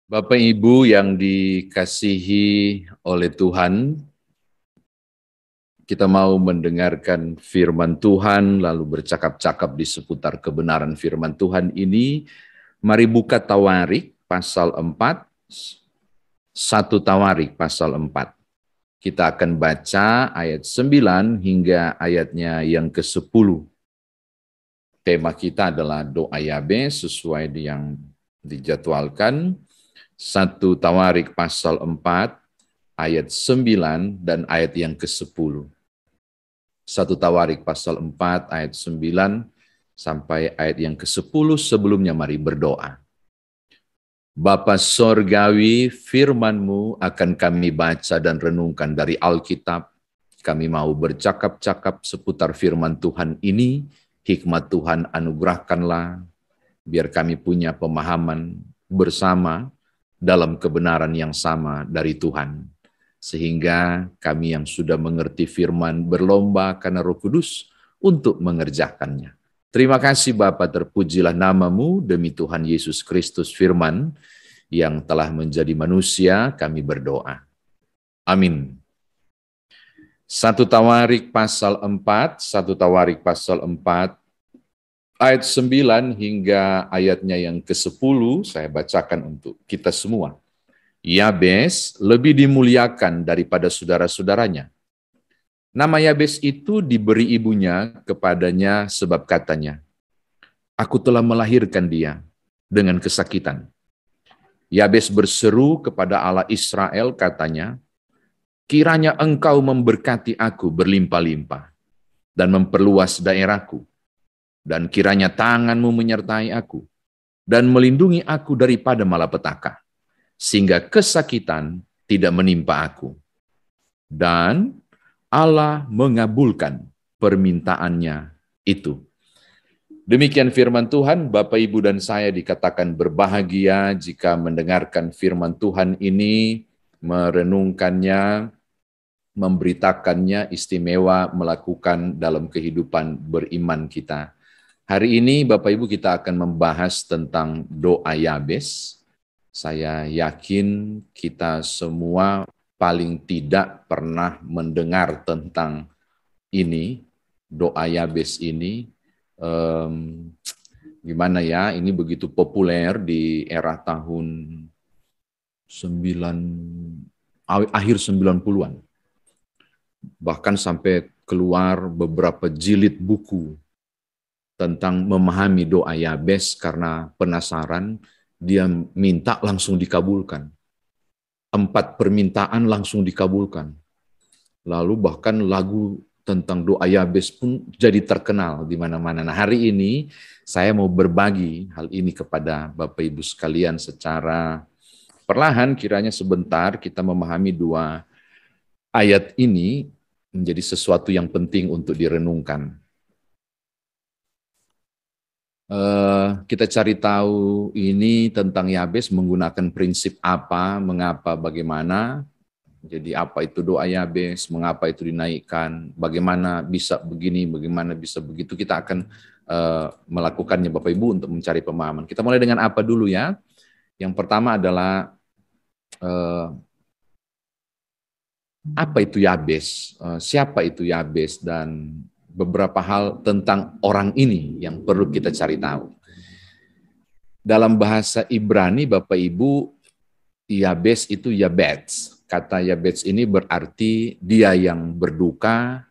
Bapak Ibu yang dikasihi oleh Tuhan, kita mau mendengarkan firman Tuhan lalu bercakap-cakap di seputar kebenaran firman Tuhan ini. Mari buka Tawarik pasal 4, 1 Tawarik pasal 4. Kita akan baca ayat 9 hingga ayatnya yang ke-10. Tema kita adalah doa Yabes sesuai yang dijadwalkan. 1 Tawarik pasal 4 ayat 9 dan ayat yang ke-10. 1 Tawarik pasal 4 ayat 9 sampai ayat yang ke-10. Sebelumnya mari berdoa. Bapa Sorgawi, firman-Mu akan kami baca dan renungkan dari Alkitab. Kami mau bercakap-cakap seputar firman Tuhan ini. Hikmat Tuhan anugerahkanlah, biar kami punya pemahaman bersama dalam kebenaran yang sama dari Tuhan. Sehingga kami yang sudah mengerti firman berlomba karena Roh Kudus untuk mengerjakannya. Terima kasih Bapa, terpujilah nama-Mu demi Tuhan Yesus Kristus firman yang telah menjadi manusia, kami berdoa. Amin. 1 Tawarik pasal 4, 1 Tawarik pasal 4, ayat 9 hingga ayatnya yang ke-10, saya bacakan untuk kita semua. Yabes lebih dimuliakan daripada saudara-saudaranya. Nama Yabes itu diberi ibunya kepadanya sebab katanya, "Aku telah melahirkan dia dengan kesakitan." Yabes berseru kepada Allah Israel, katanya, "Kiranya engkau memberkati aku berlimpah-limpah dan memperluas daerahku, dan kiranya tangan-Mu menyertai aku dan melindungi aku daripada malapetaka, sehingga kesakitan tidak menimpa aku." Dan Allah mengabulkan permintaannya itu. Demikian firman Tuhan. Bapak, Ibu, dan saya dikatakan berbahagia jika mendengarkan firman Tuhan ini, merenungkannya, memberitakannya, istimewa melakukan dalam kehidupan beriman kita. Hari ini Bapak Ibu kita akan membahas tentang doa Yabes. Saya yakin kita semua paling tidak pernah mendengar tentang ini, doa Yabes ini. Gimana ya, ini begitu populer di era tahun akhir 90-an. Bahkan sampai keluar beberapa jilid buku tentang memahami doa Yabes karena penasaran, dia minta langsung dikabulkan. 4 permintaan langsung dikabulkan. Lalu bahkan lagu tentang doa Yabes pun jadi terkenal di mana-mana. Nah, hari ini saya mau berbagi hal ini kepada Bapak Ibu sekalian secara perlahan, kiranya sebentar kita memahami 2 ayat ini menjadi sesuatu yang penting untuk direnungkan. Kita cari tahu ini tentang Yabes menggunakan prinsip apa, mengapa, bagaimana. Jadi apa itu doa Yabes, mengapa itu dinaikkan, bagaimana bisa begini, bagaimana bisa begitu. Kita akan melakukannya Bapak Ibu untuk mencari pemahaman. Kita mulai dengan apa dulu ya. Yang pertama adalah apa itu Yabes, siapa itu Yabes, dan beberapa hal tentang orang ini yang perlu kita cari tahu. Dalam bahasa Ibrani Bapak Ibu, Yabes itu Yabetz. Kata Yabetz ini berarti dia yang berduka,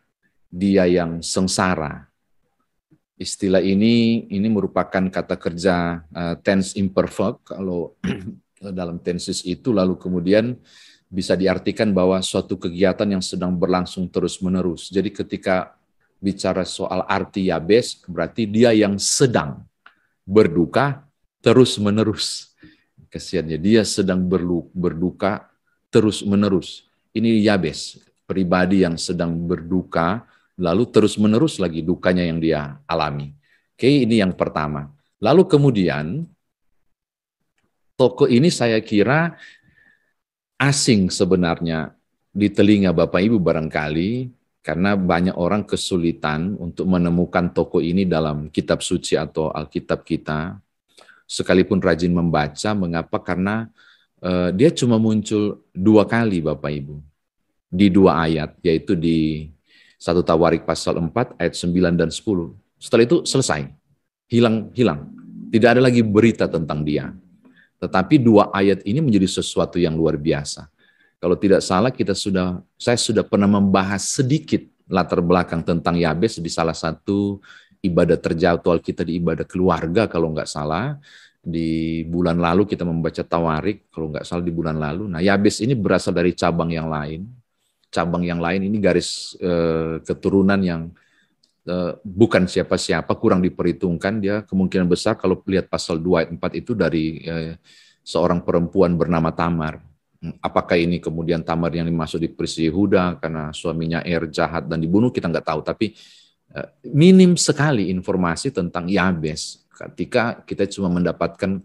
dia yang sengsara. Istilah ini merupakan kata kerja tense imperfect. Kalau dalam tenses itu lalu kemudian bisa diartikan bahwa suatu kegiatan yang sedang berlangsung terus-menerus. Jadi ketika bicara soal arti Yabes, berarti dia yang sedang berduka terus-menerus. Kasihannya, dia sedang berduka terus-menerus. Ini Yabes, pribadi yang sedang berduka, lalu terus-menerus lagi dukanya yang dia alami. Oke, ini yang pertama. Lalu kemudian, tokoh ini saya kira asing sebenarnya di telinga Bapak Ibu barangkali, karena banyak orang kesulitan untuk menemukan tokoh ini dalam kitab suci atau Alkitab kita, sekalipun rajin membaca. Mengapa? Karena dia cuma muncul 2 kali Bapak Ibu. Di 2 ayat, yaitu di 1 Tawarik pasal 4 ayat 9 dan 10. Setelah itu selesai. Hilang. Tidak ada lagi berita tentang dia. Tetapi 2 ayat ini menjadi sesuatu yang luar biasa. Kalau tidak salah saya sudah pernah membahas sedikit latar belakang tentang Yabes di salah satu ibadah terjadwal kita di ibadah keluarga kalau nggak salah. Di bulan lalu kita membaca Tawarik, kalau nggak salah di bulan lalu. Nah, Yabes ini berasal dari cabang yang lain. Cabang yang lain ini garis keturunan yang bukan siapa-siapa, kurang diperhitungkan. Dia kemungkinan besar kalau lihat pasal 2 ayat 4 itu dari seorang perempuan bernama Tamar. Apakah ini kemudian Tamar yang dimaksud di peristiwa Yehuda karena suaminya jahat dan dibunuh, kita nggak tahu. Tapi minim sekali informasi tentang Yabes ketika kita cuma mendapatkan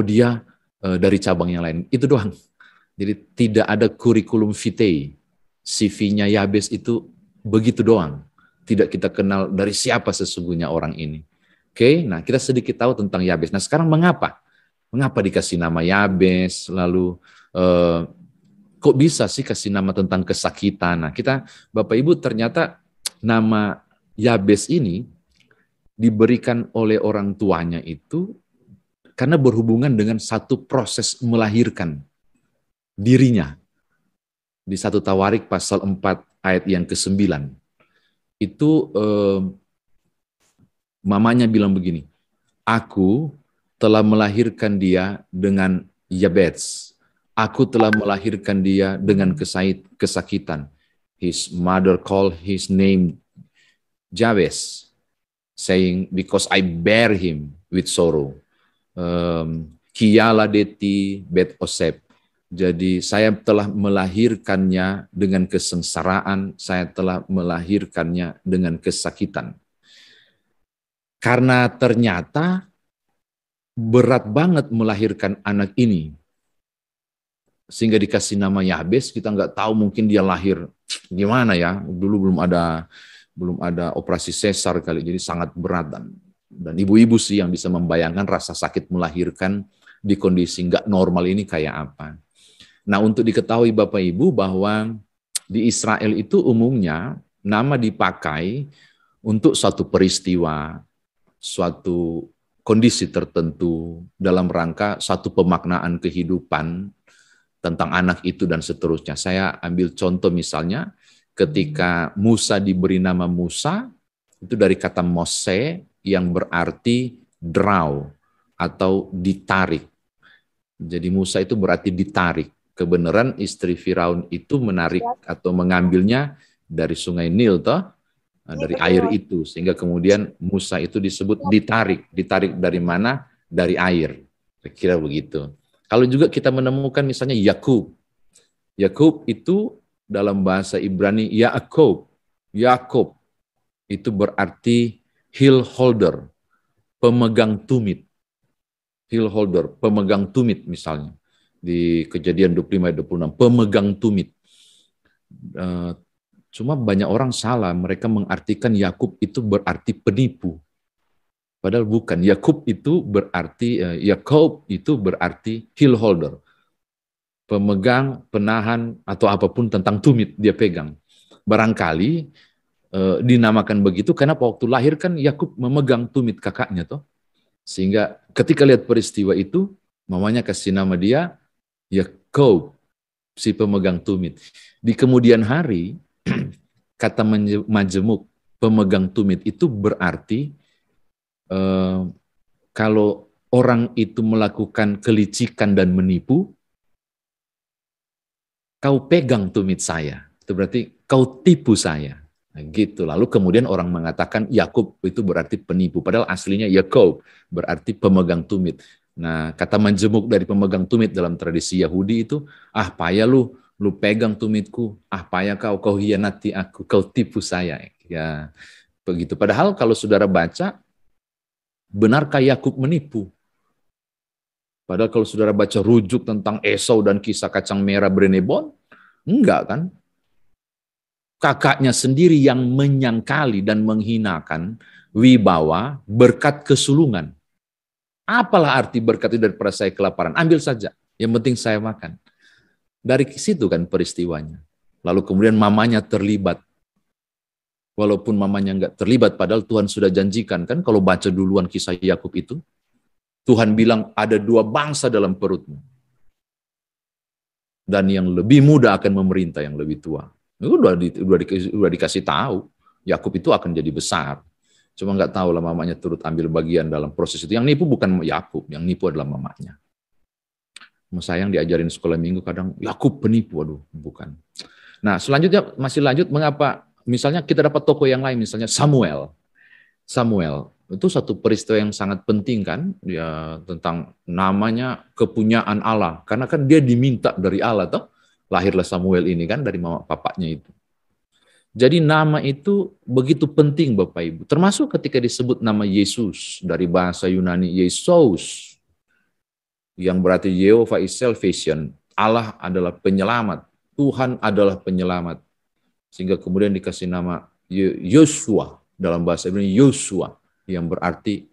dia dari cabang yang lain. Itu doang. Jadi tidak ada kurikulum vitae. CV-nya Yabes itu begitu doang. Tidak kita kenal dari siapa sesungguhnya orang ini. Oke, nah kita sedikit tahu tentang Yabes. Nah sekarang mengapa? Mengapa dikasih nama Yabes? Lalu kok bisa sih kasih nama tentang kesakitan? Nah kita, Bapak Ibu, ternyata nama Yabes ini diberikan oleh orang tuanya itu karena berhubungan dengan satu proses melahirkan dirinya. Di 1 Tawarik pasal 4 ayat yang ke-9. Itu mamanya bilang begini, aku telah melahirkan dia dengan Yabes. Aku telah melahirkan dia dengan kesakitan. His mother called his name Jabez, saying, because I bear him with sorrow. Kiyaladeti bet osep. Jadi saya telah melahirkannya dengan kesengsaraan, saya telah melahirkannya dengan kesakitan. Karena ternyata berat banget melahirkan anak ini. Sehingga dikasih nama Yabes, kita nggak tahu mungkin dia lahir gimana ya. Dulu belum ada operasi sesar kali, jadi sangat berat. Dan ibu-ibu sih yang bisa membayangkan rasa sakit melahirkan di kondisi nggak normal ini kayak apa. Nah, untuk diketahui Bapak Ibu bahwa di Israel itu umumnya nama dipakai untuk suatu peristiwa, suatu kondisi tertentu dalam rangka satu pemaknaan kehidupan tentang anak itu dan seterusnya. Saya ambil contoh misalnya ketika Musa diberi nama Musa, itu dari kata Mose yang berarti draw atau ditarik. Jadi Musa itu berarti ditarik. Kebenaran istri Firaun itu menarik atau mengambilnya dari sungai Nil, dari air itu. Sehingga kemudian Musa itu disebut ditarik. Ditarik dari mana? Dari air. Kira begitu. Kalau juga kita menemukan misalnya Yakub. Yakub itu dalam bahasa Ibrani Yaakov. Yakob itu berarti heel holder, pemegang tumit. Heel holder, pemegang tumit misalnya. Di Kejadian 25-26, pemegang tumit. Cuma banyak orang salah, mereka mengartikan Yakub itu berarti penipu. Padahal bukan. Yakub itu berarti heel holder. Pemegang, penahan, atau apapun tentang tumit dia pegang. Barangkali dinamakan begitu karena waktu lahir kan Yakub memegang tumit kakaknya toh. Sehingga ketika lihat peristiwa itu, mamanya kasih nama dia Yakub, si pemegang tumit. Di kemudian hari, kata majemuk, pemegang tumit itu berarti kalau orang itu melakukan kelicikan dan menipu, kau pegang tumit saya. Itu berarti kau tipu saya. Nah, gitu. Lalu kemudian orang mengatakan Yakub itu berarti penipu. Padahal aslinya Yakub berarti pemegang tumit. Nah, kata menjemuk dari pemegang tumit dalam tradisi Yahudi itu, payah lu pegang tumitku, payah kau hianati aku, kau tipu saya. Ya, begitu. Padahal kalau saudara baca, benarkah Yakub menipu? Padahal kalau saudara baca rujuk tentang Esau dan kisah kacang merah Brenebon, enggak kan? Kakaknya sendiri yang menyangkali dan menghinakan wibawa berkat kesulungan. Apalah arti berkat itu daripada saya kelaparan? Ambil saja. Yang penting saya makan. Dari situ kan peristiwanya. Lalu kemudian mamanya terlibat. Walaupun mamanya nggak terlibat, padahal Tuhan sudah janjikan kan kalau baca duluan kisah Yakub itu, Tuhan bilang ada 2 bangsa dalam perutmu. Dan yang lebih muda akan memerintah yang lebih tua. Itu udah dikasih tahu. Yakub itu akan jadi besar. Cuma nggak tahu lah mamanya turut ambil bagian dalam proses itu. Yang nipu bukan Yakub, yang nipu adalah mamanya. Sayang diajarin sekolah minggu kadang Yakub penipu, aduh bukan. Nah selanjutnya masih lanjut, mengapa misalnya kita dapat tokoh yang lain, misalnya Samuel. Samuel itu satu peristiwa yang sangat penting kan, ya, tentang namanya kepunyaan Allah, karena kan dia diminta dari Allah toh, lahirlah Samuel ini kan dari mama papanya itu. Jadi nama itu begitu penting Bapak Ibu, termasuk ketika disebut nama Yesus dari bahasa Yunani Yesus, yang berarti Jehovah is salvation, Allah adalah penyelamat, Tuhan adalah penyelamat, sehingga kemudian dikasih nama Yosua dalam bahasa Ibrani, Yosua yang berarti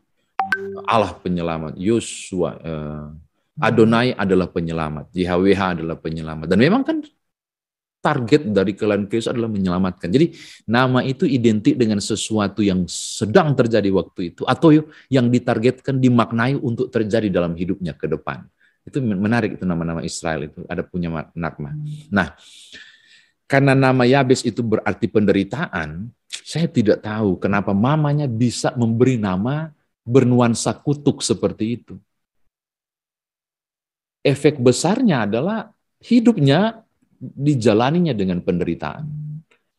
Allah penyelamat. Yosua, Adonai adalah penyelamat, YHWH adalah penyelamat, dan memang kan target dari kelan Kristus adalah menyelamatkan. Jadi nama itu identik dengan sesuatu yang sedang terjadi waktu itu, atau yang ditargetkan, dimaknai untuk terjadi dalam hidupnya ke depan. Itu menarik, itu nama-nama Israel itu ada punya makna. Nah, karena nama Yabes itu berarti penderitaan, saya tidak tahu kenapa mamanya bisa memberi nama bernuansa kutuk seperti itu. Efek besarnya adalah hidupnya dijalaninya dengan penderitaan.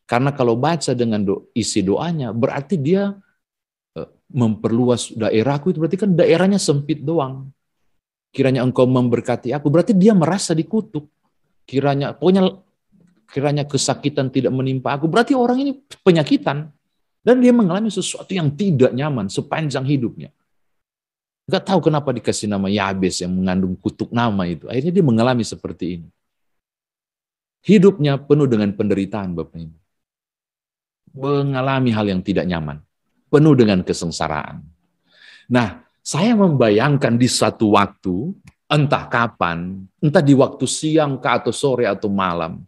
Karena kalau baca dengan isi doanya, berarti dia memperluas daerahku, itu berarti kan daerahnya sempit doang. Kiranya engkau memberkati aku, berarti dia merasa dikutuk. Kiranya kesakitan tidak menimpa aku, berarti orang ini penyakitan. Dan dia mengalami sesuatu yang tidak nyaman sepanjang hidupnya. Gak tahu kenapa dikasih nama Yabes yang mengandung kutuk nama itu. Akhirnya dia mengalami seperti ini. Hidupnya penuh dengan penderitaan Bapak Ibu. Mengalami hal yang tidak nyaman. Penuh dengan kesengsaraan. Nah, saya membayangkan di satu waktu, entah kapan, entah di waktu siang atau sore atau malam,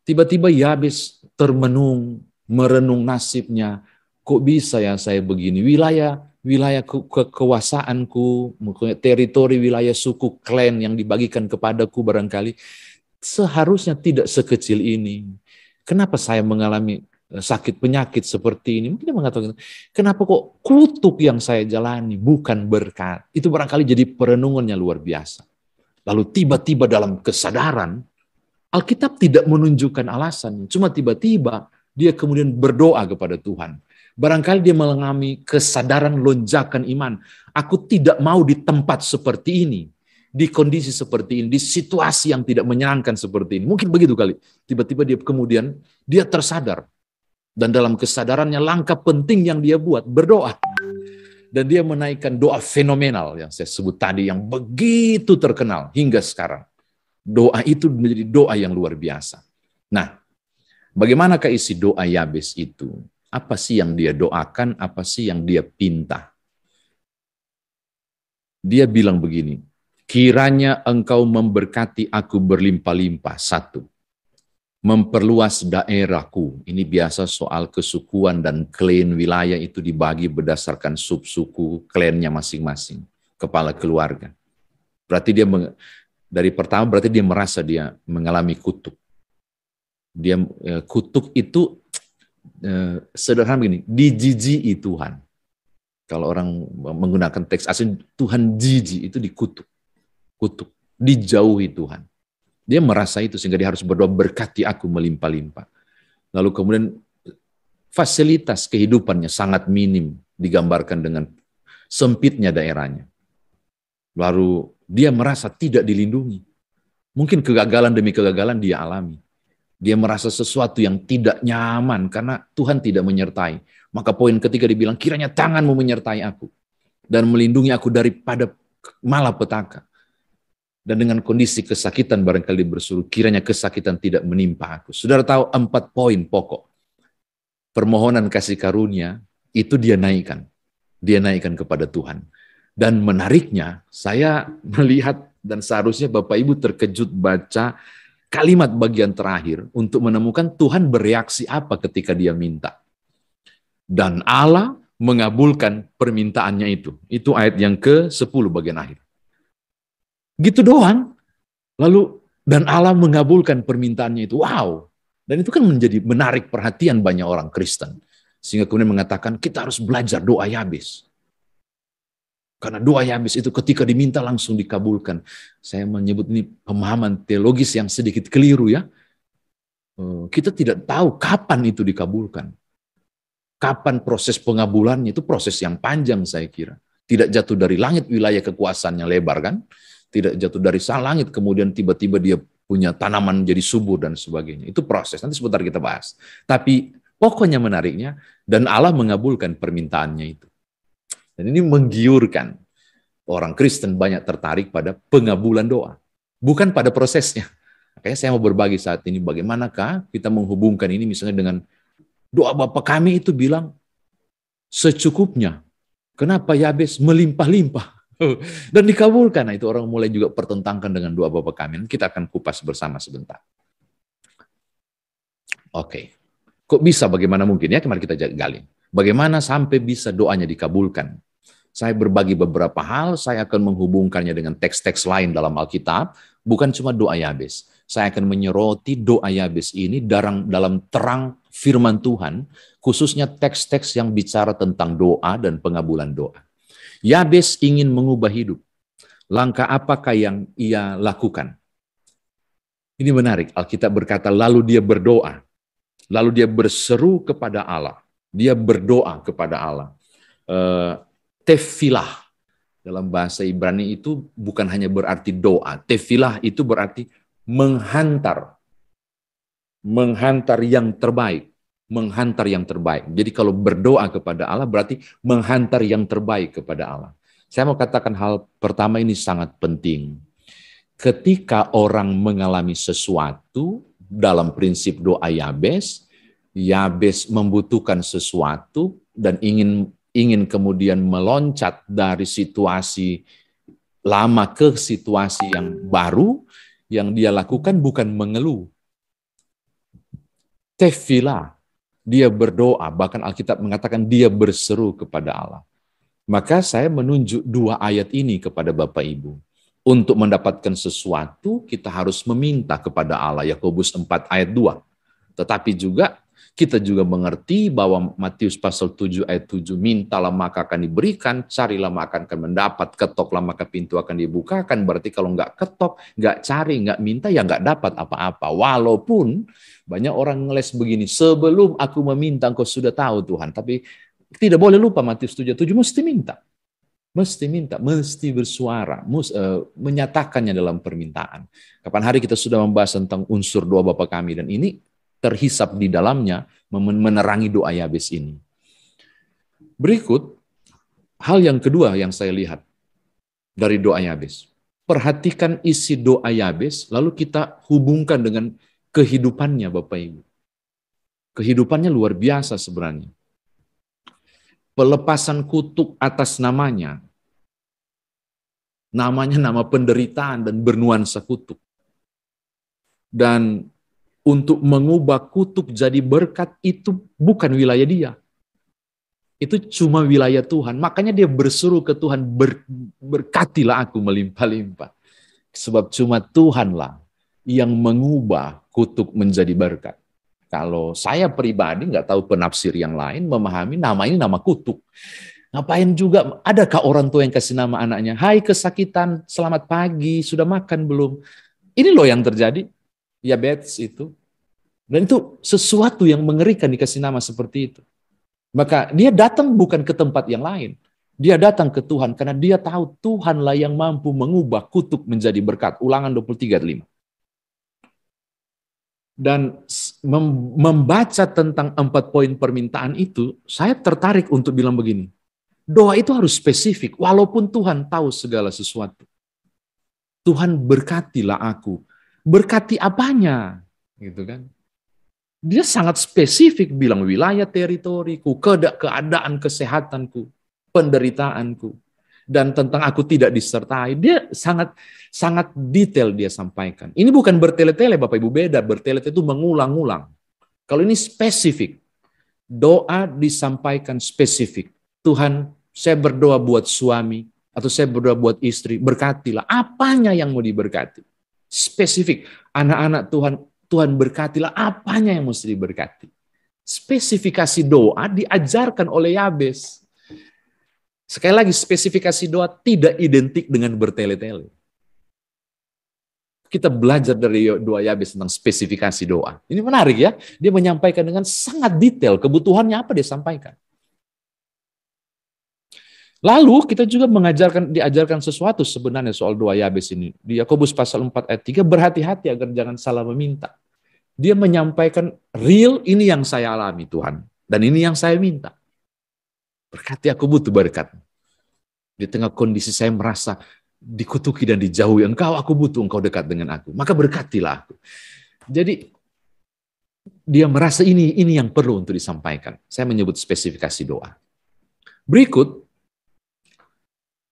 tiba-tiba Yabes termenung, merenung nasibnya. Kok bisa ya saya begini? Wilayah kekuasaanku, teritori wilayah suku klan yang dibagikan kepadaku barangkali seharusnya tidak sekecil ini. Kenapa saya mengalami sakit penyakit seperti ini? Mungkin dia mengatakan, kenapa kok kutuk yang saya jalani bukan berkat? Itu barangkali jadi perenungannya luar biasa. Lalu tiba-tiba dalam kesadaran, Alkitab tidak menunjukkan alasannya, cuma tiba-tiba dia kemudian berdoa kepada Tuhan. Barangkali dia mengalami kesadaran lonjakan iman. Aku tidak mau di tempat seperti ini, di kondisi seperti ini, di situasi yang tidak menyenangkan seperti ini. Mungkin begitu kali. Tiba-tiba dia kemudian dia tersadar. Dan dalam kesadarannya langkah penting yang dia buat, berdoa. Dan dia menaikkan doa fenomenal yang saya sebut tadi, yang begitu terkenal hingga sekarang. Doa itu menjadi doa yang luar biasa. Nah, bagaimanakah isi doa Yabes itu? Apa sih yang dia doakan? Apa sih yang dia pinta? Dia bilang begini, kiranya engkau memberkati aku berlimpah-limpah. 1. Memperluas daerahku. Ini biasa soal kesukuan dan klan wilayah itu dibagi berdasarkan subsuku klannya masing-masing, kepala keluarga. Berarti dia dari pertama berarti dia merasa dia mengalami kutuk. Dia kutuk itu sederhana begini, dijijiki Tuhan. Kalau orang menggunakan teks asli, Tuhan jijik itu dikutuk. Kutuk, dijauhi Tuhan. Dia merasa itu sehingga dia harus berdoa, berkati aku melimpah-limpah. Lalu kemudian fasilitas kehidupannya sangat minim, digambarkan dengan sempitnya daerahnya. Lalu dia merasa tidak dilindungi. Mungkin kegagalan demi kegagalan dia alami. Dia merasa sesuatu yang tidak nyaman karena Tuhan tidak menyertai. Maka poin ketiga dibilang, kiranya tanganmu menyertai aku dan melindungi aku daripada malapetaka. Dan dengan kondisi kesakitan barangkali bersuruh, kiranya kesakitan tidak menimpa aku. Saudara tahu 4 poin pokok. Permohonan kasih karunia itu dia naikkan. Dia naikkan kepada Tuhan. Dan menariknya, saya melihat Dan seharusnya Bapak Ibu terkejut baca kalimat bagian terakhir untuk menemukan Tuhan bereaksi apa ketika dia minta. Dan Allah mengabulkan permintaannya itu. Itu ayat yang ke-10 bagian akhir. Gitu doang. Lalu, dan Allah mengabulkan permintaannya itu. Wow. Dan itu kan menjadi menarik perhatian banyak orang Kristen. Sehingga kemudian mengatakan, kita harus belajar doa Yabes. Karena doa Yabes itu ketika diminta langsung dikabulkan. Saya menyebut ini pemahaman teologis yang sedikit keliru ya. Kita tidak tahu kapan itu dikabulkan. Kapan proses pengabulannya, itu proses yang panjang saya kira. Tidak jatuh dari langit wilayah kekuasaannya lebar kan. Tidak jatuh dari langit kemudian tiba-tiba dia punya tanaman jadi subur dan sebagainya. Itu proses, nanti sebentar kita bahas. Tapi pokoknya menariknya, dan Allah mengabulkan permintaannya itu. Dan ini menggiurkan. Orang Kristen banyak tertarik pada pengabulan doa. Bukan pada prosesnya. Makanya saya mau berbagi saat ini bagaimanakah kita menghubungkan ini misalnya dengan doa Bapa kami itu bilang secukupnya. Kenapa Yabes melimpah-limpah? Dan dikabulkan. Nah, itu orang mulai juga pertentangkan dengan doa Bapa kami. Kita akan kupas bersama sebentar. Oke. Kok bisa, bagaimana mungkin ya? Kemarin kita gali. Bagaimana sampai bisa doanya dikabulkan? Saya berbagi beberapa hal, saya akan menghubungkannya dengan teks-teks lain dalam Alkitab, bukan cuma doa Yabes. Saya akan menyoroti doa Yabes ini dalam terang firman Tuhan, khususnya teks-teks yang bicara tentang doa dan pengabulan doa. Yabes ingin mengubah hidup. Langkah apakah yang ia lakukan? Ini menarik, Alkitab berkata, lalu dia berdoa. Lalu dia berseru kepada Allah. Dia berdoa kepada Allah. Tefilah dalam bahasa Ibrani itu bukan hanya berarti doa. Tefilah itu berarti menghantar yang terbaik. Menghantar yang terbaik. Jadi kalau berdoa kepada Allah berarti menghantar yang terbaik kepada Allah. Saya mau katakan hal pertama ini sangat penting. Ketika orang mengalami sesuatu dalam prinsip doa Yabes, Yabes membutuhkan sesuatu dan ingin kemudian meloncat dari situasi lama ke situasi yang baru, yang dia lakukan bukan mengeluh. Tefilah, dia berdoa, bahkan Alkitab mengatakan dia berseru kepada Allah. Maka saya menunjuk dua ayat ini kepada Bapak Ibu. Untuk mendapatkan sesuatu, kita harus meminta kepada Allah, Yakobus 4 ayat 2. Tetapi juga kita juga mengerti bahwa Matius pasal 7 ayat 7, mintalah maka akan diberikan, carilah maka akan mendapat, ketoklah maka pintu akan dibukakan. Berarti kalau nggak ketok, nggak cari, nggak minta, ya nggak dapat apa-apa. Walaupun banyak orang ngeles begini, sebelum aku meminta engkau sudah tahu Tuhan. Tapi tidak boleh lupa Matius 7 ayat 7, mesti minta. Mesti minta, mesti bersuara, menyatakannya dalam permintaan. Kapan hari kita sudah membahas tentang unsur doa Bapa kami, dan ini terhisap di dalamnya menerangi doa Yabes ini. Berikut, hal yang kedua yang saya lihat dari doa Yabes. Perhatikan isi doa Yabes, lalu kita hubungkan dengan kehidupannya Bapak Ibu. Kehidupannya luar biasa sebenarnya. Pelepasan kutuk atas namanya. Namanya nama penderitaan dan bernuansa kutuk. Dan untuk mengubah kutuk jadi berkat itu bukan wilayah dia. Itu cuma wilayah Tuhan. Makanya dia berseru ke Tuhan, berkatilah aku melimpah-limpah. Sebab cuma Tuhanlah yang mengubah kutuk menjadi berkat. Kalau saya pribadi nggak tahu penafsir yang lain memahami nama ini nama kutuk. Ngapain juga, adakah orang tua yang kasih nama anaknya, hai kesakitan, selamat pagi, sudah makan belum? Ini loh yang terjadi, Yabes itu. Dan itu sesuatu yang mengerikan dikasih nama seperti itu. Maka dia datang bukan ke tempat yang lain. Dia datang ke Tuhan karena dia tahu Tuhanlah yang mampu mengubah kutuk menjadi berkat. Ulangan 23:5. Dan membaca tentang 4 poin permintaan itu, saya tertarik untuk bilang begini. Doa itu harus spesifik, walaupun Tuhan tahu segala sesuatu. Tuhan berkatilah aku. Berkati apanya? Gitu kan? Dia sangat spesifik bilang wilayah teritoriku, keadaan kesehatanku, penderitaanku. dan tentang aku tidak disertai. Dia sangat sangat detail dia sampaikan. Ini bukan bertele-tele Bapak Ibu, beda. Bertele-tele itu mengulang-ulang. Kalau ini spesifik. Doa disampaikan spesifik. Tuhan, saya berdoa buat suami atau saya berdoa buat istri, berkatilah. Apanya yang mau diberkati? Spesifik. Anak-anak Tuhan, Tuhan berkatilah, apanya yang mesti diberkati? Spesifikasi doa diajarkan oleh Yabes. Sekali lagi, spesifikasi doa tidak identik dengan bertele-tele. Kita belajar dari doa Yabes tentang spesifikasi doa. Ini menarik ya. Dia menyampaikan dengan sangat detail kebutuhannya apa dia sampaikan. Lalu kita juga diajarkan sesuatu sebenarnya soal doa Yabes ini. Di Yakobus pasal 4 ayat 3, berhati-hati agar jangan salah meminta. Dia menyampaikan real, ini yang saya alami Tuhan. Dan ini yang saya minta. Berkati aku butuh berkat. Di tengah kondisi saya merasa dikutuki dan dijauhi engkau, aku butuh engkau dekat dengan aku. Maka berkatilah aku. Jadi dia merasa ini yang perlu untuk disampaikan. Saya menyebut spesifikasi doa. Berikut,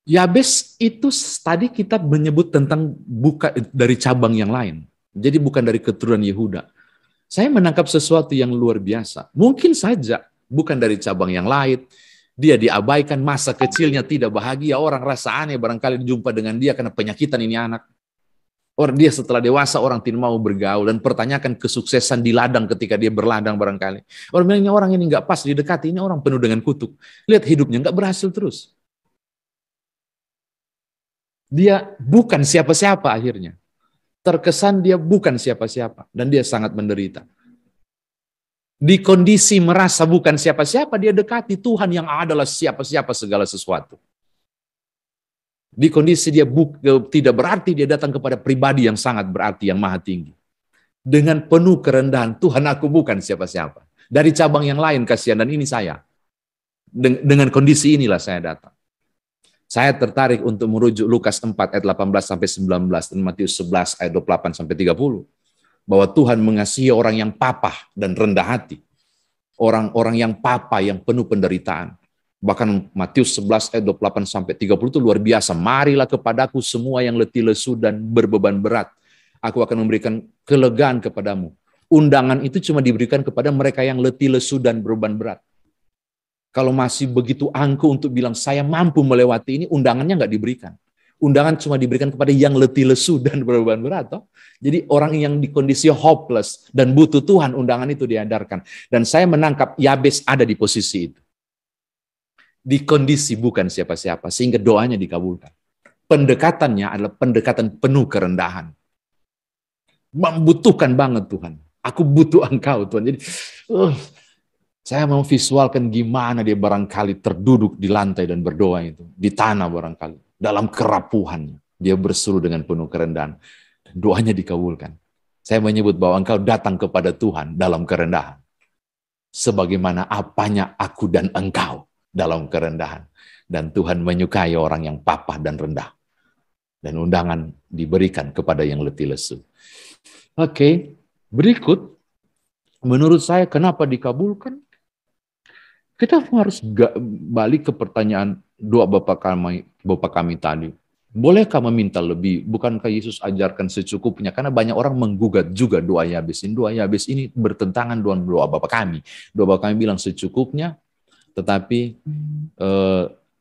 Yabes itu tadi kita menyebut tentang bukan dari cabang yang lain. Jadi bukan dari keturunan Yehuda. Saya menangkap sesuatu yang luar biasa. Mungkin saja bukan dari cabang yang lain. Dia diabaikan, masa kecilnya tidak bahagia, orang rasa aneh barangkali jumpa dengan dia karena penyakitan ini anak. Orang dia setelah dewasa orang tidak mau bergaul dan pertanyakan kesuksesan di ladang ketika dia berladang barangkali. Orang bilangnya orang ini nggak pas didekati, ini orang penuh dengan kutuk. Lihat hidupnya nggak berhasil terus. Dia bukan siapa-siapa akhirnya. Terkesan dia bukan siapa-siapa dan dia sangat menderita. Di kondisi merasa bukan siapa-siapa, dia dekati Tuhan yang adalah siapa-siapa segala sesuatu. Di kondisi dia tidak berarti, dia datang kepada pribadi yang sangat berarti, yang maha tinggi. Dengan penuh kerendahan, Tuhan aku bukan siapa-siapa. Dari cabang yang lain kasihan, dan ini saya. Dengan kondisi inilah saya datang. Saya tertarik untuk merujuk Lukas 4 ayat 18-19 dan Matius 11 ayat 28-30. Bahwa Tuhan mengasihi orang yang papah dan rendah hati. Orang-orang yang papa, yang penuh penderitaan. Bahkan Matius 11 ayat 28-30 itu luar biasa. Marilah kepadaku semua yang letih lesu dan berbeban berat. Aku akan memberikan kelegaan kepadamu. Undangan itu cuma diberikan kepada mereka yang letih lesu dan berbeban berat. Kalau masih begitu angkuh untuk bilang saya mampu melewati ini, undangannya nggak diberikan. Undangan cuma diberikan kepada yang letih lesu dan berbeban berat. Toh? Jadi orang yang di kondisi hopeless dan butuh Tuhan, undangan itu diadarkan. Dan saya menangkap Yabes ada di posisi itu. Di kondisi bukan siapa-siapa, sehingga doanya dikabulkan. Pendekatannya adalah pendekatan penuh kerendahan. Membutuhkan banget Tuhan. Aku butuh engkau Tuhan. Jadi saya mau visualkan gimana dia barangkali terduduk di lantai dan berdoa itu. Di tanah barangkali. Dalam kerapuhan, dia berseru dengan penuh kerendahan. Doanya dikabulkan. Saya menyebut bahwa engkau datang kepada Tuhan dalam kerendahan. Sebagaimana apanya aku dan engkau dalam kerendahan. Dan Tuhan menyukai orang yang papah dan rendah. Dan undangan diberikan kepada yang letih lesu. Oke, berikut. Menurut saya kenapa dikabulkan? Kita harus balik ke pertanyaan doa Bapa kami tadi. Bolehkah meminta lebih? Bukankah Yesus ajarkan secukupnya? Karena banyak orang menggugat juga doa Yabes ini. Doa Yabes ini bertentangan dengan doa Bapa kami. Doa Bapa kami bilang secukupnya, tetapi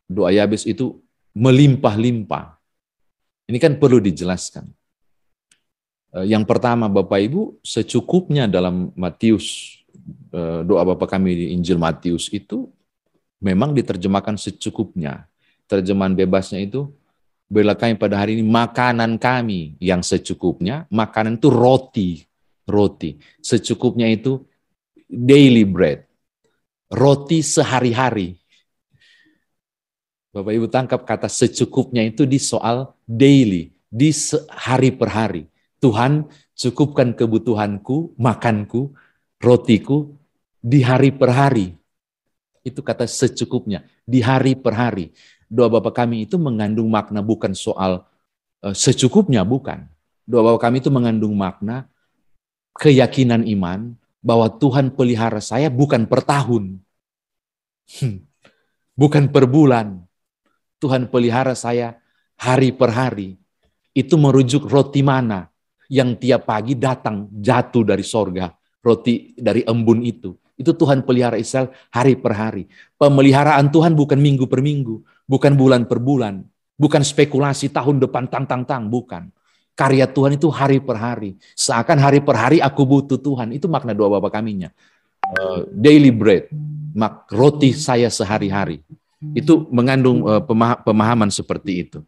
doa Yabes itu melimpah-limpah. Ini kan perlu dijelaskan. Yang pertama Bapak Ibu, secukupnya dalam Matius, doa Bapa kami di Injil Matius itu memang diterjemahkan secukupnya. Terjemahan bebasnya itu, berilah kami pada hari ini makanan kami yang secukupnya. Makanan itu roti. Secukupnya itu daily bread. Roti sehari-hari. Bapak Ibu tangkap kata secukupnya itu di soal daily, di hari per hari. Tuhan cukupkan kebutuhanku, makanku, rotiku di hari per hari. Itu kata secukupnya, di hari per hari. Doa Bapa kami itu mengandung makna bukan soal secukupnya, bukan. Doa Bapa kami itu mengandung makna keyakinan iman bahwa Tuhan pelihara saya bukan per tahun, bukan per bulan, Tuhan pelihara saya hari per hari. Itu merujuk roti mana yang tiap pagi datang jatuh dari sorga. Roti dari embun itu. Itu Tuhan pelihara Israel hari per hari. Pemeliharaan Tuhan bukan minggu per minggu. Bukan bulan per bulan. Bukan spekulasi tahun depan tang, bukan. Karya Tuhan itu hari per hari. Seakan hari per hari aku butuh Tuhan. Itu makna doa Bapa kaminya. Daily bread. Roti saya sehari-hari. Itu mengandung pemahaman seperti itu.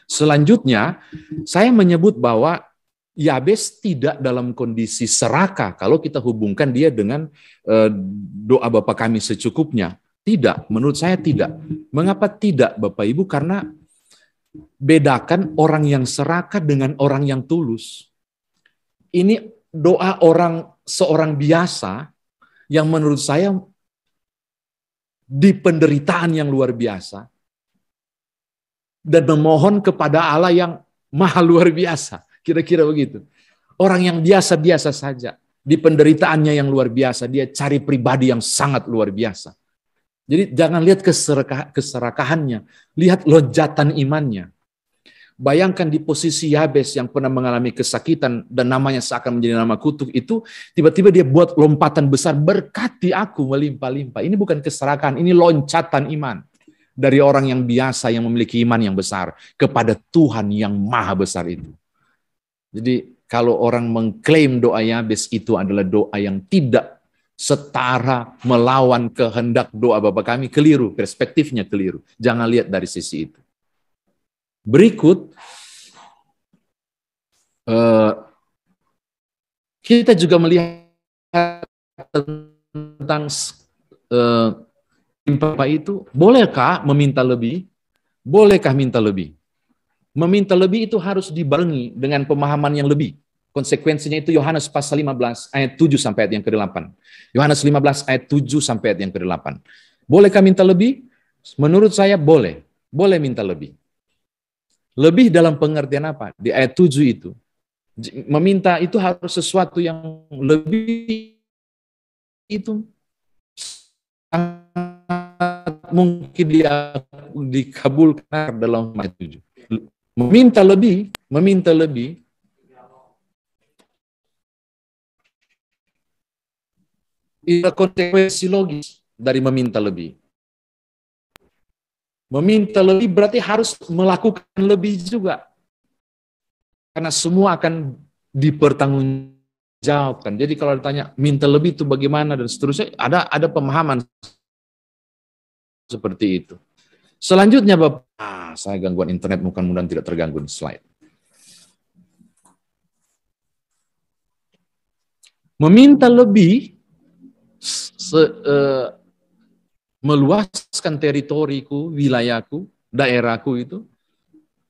Selanjutnya, saya menyebut bahwa Yabes tidak dalam kondisi serakah kalau kita hubungkan dia dengan doa Bapa kami secukupnya. Tidak, menurut saya tidak. Mengapa tidak, Bapak Ibu? Karena bedakan orang yang serakah dengan orang yang tulus. Ini doa seorang biasa yang menurut saya di penderitaan yang luar biasa dan memohon kepada Allah yang maha luar biasa. Kira-kira begitu. Orang yang biasa-biasa saja. Di penderitaannya yang luar biasa, dia cari pribadi yang sangat luar biasa. Jadi jangan lihat keserakahannya, lihat lojatan imannya. Bayangkan di posisi Yabes yang pernah mengalami kesakitan dan namanya seakan menjadi nama kutuk itu, tiba-tiba dia buat lompatan besar, berkati aku melimpah-limpah. Ini bukan keserakahan, ini loncatan iman. Dari orang yang biasa yang memiliki iman yang besar kepada Tuhan yang maha besar itu. Jadi kalau orang mengklaim doa Yabes itu adalah doa yang tidak setara melawan kehendak doa Bapa kami, keliru, perspektifnya keliru. Jangan lihat dari sisi itu. Berikut, kita juga melihat tentang Bapak itu, bolehkah meminta lebih? Bolehkah minta lebih? Meminta lebih itu harus dibarengi dengan pemahaman yang lebih. Konsekuensinya itu Yohanes pasal 15 ayat 7 sampai ayat yang ke-8. Yohanes 15 ayat 7 sampai ayat yang ke-8. Bolehkah minta lebih? Menurut saya boleh. Boleh minta lebih. Lebih dalam pengertian apa? Di ayat 7 itu. Meminta itu harus sesuatu yang lebih itu mungkin dia dikabulkan dalam ayat 7. Meminta lebih itu konsekuensi logis dari meminta lebih. Meminta lebih berarti harus melakukan lebih juga. Karena semua akan dipertanggungjawabkan. Jadi kalau ditanya minta lebih itu bagaimana dan seterusnya, ada pemahaman seperti itu. Selanjutnya Bapak, saya gangguan internet, mudah-mudahan tidak terganggu di slide. Meminta lebih meluaskan teritoriku, wilayahku, daerahku itu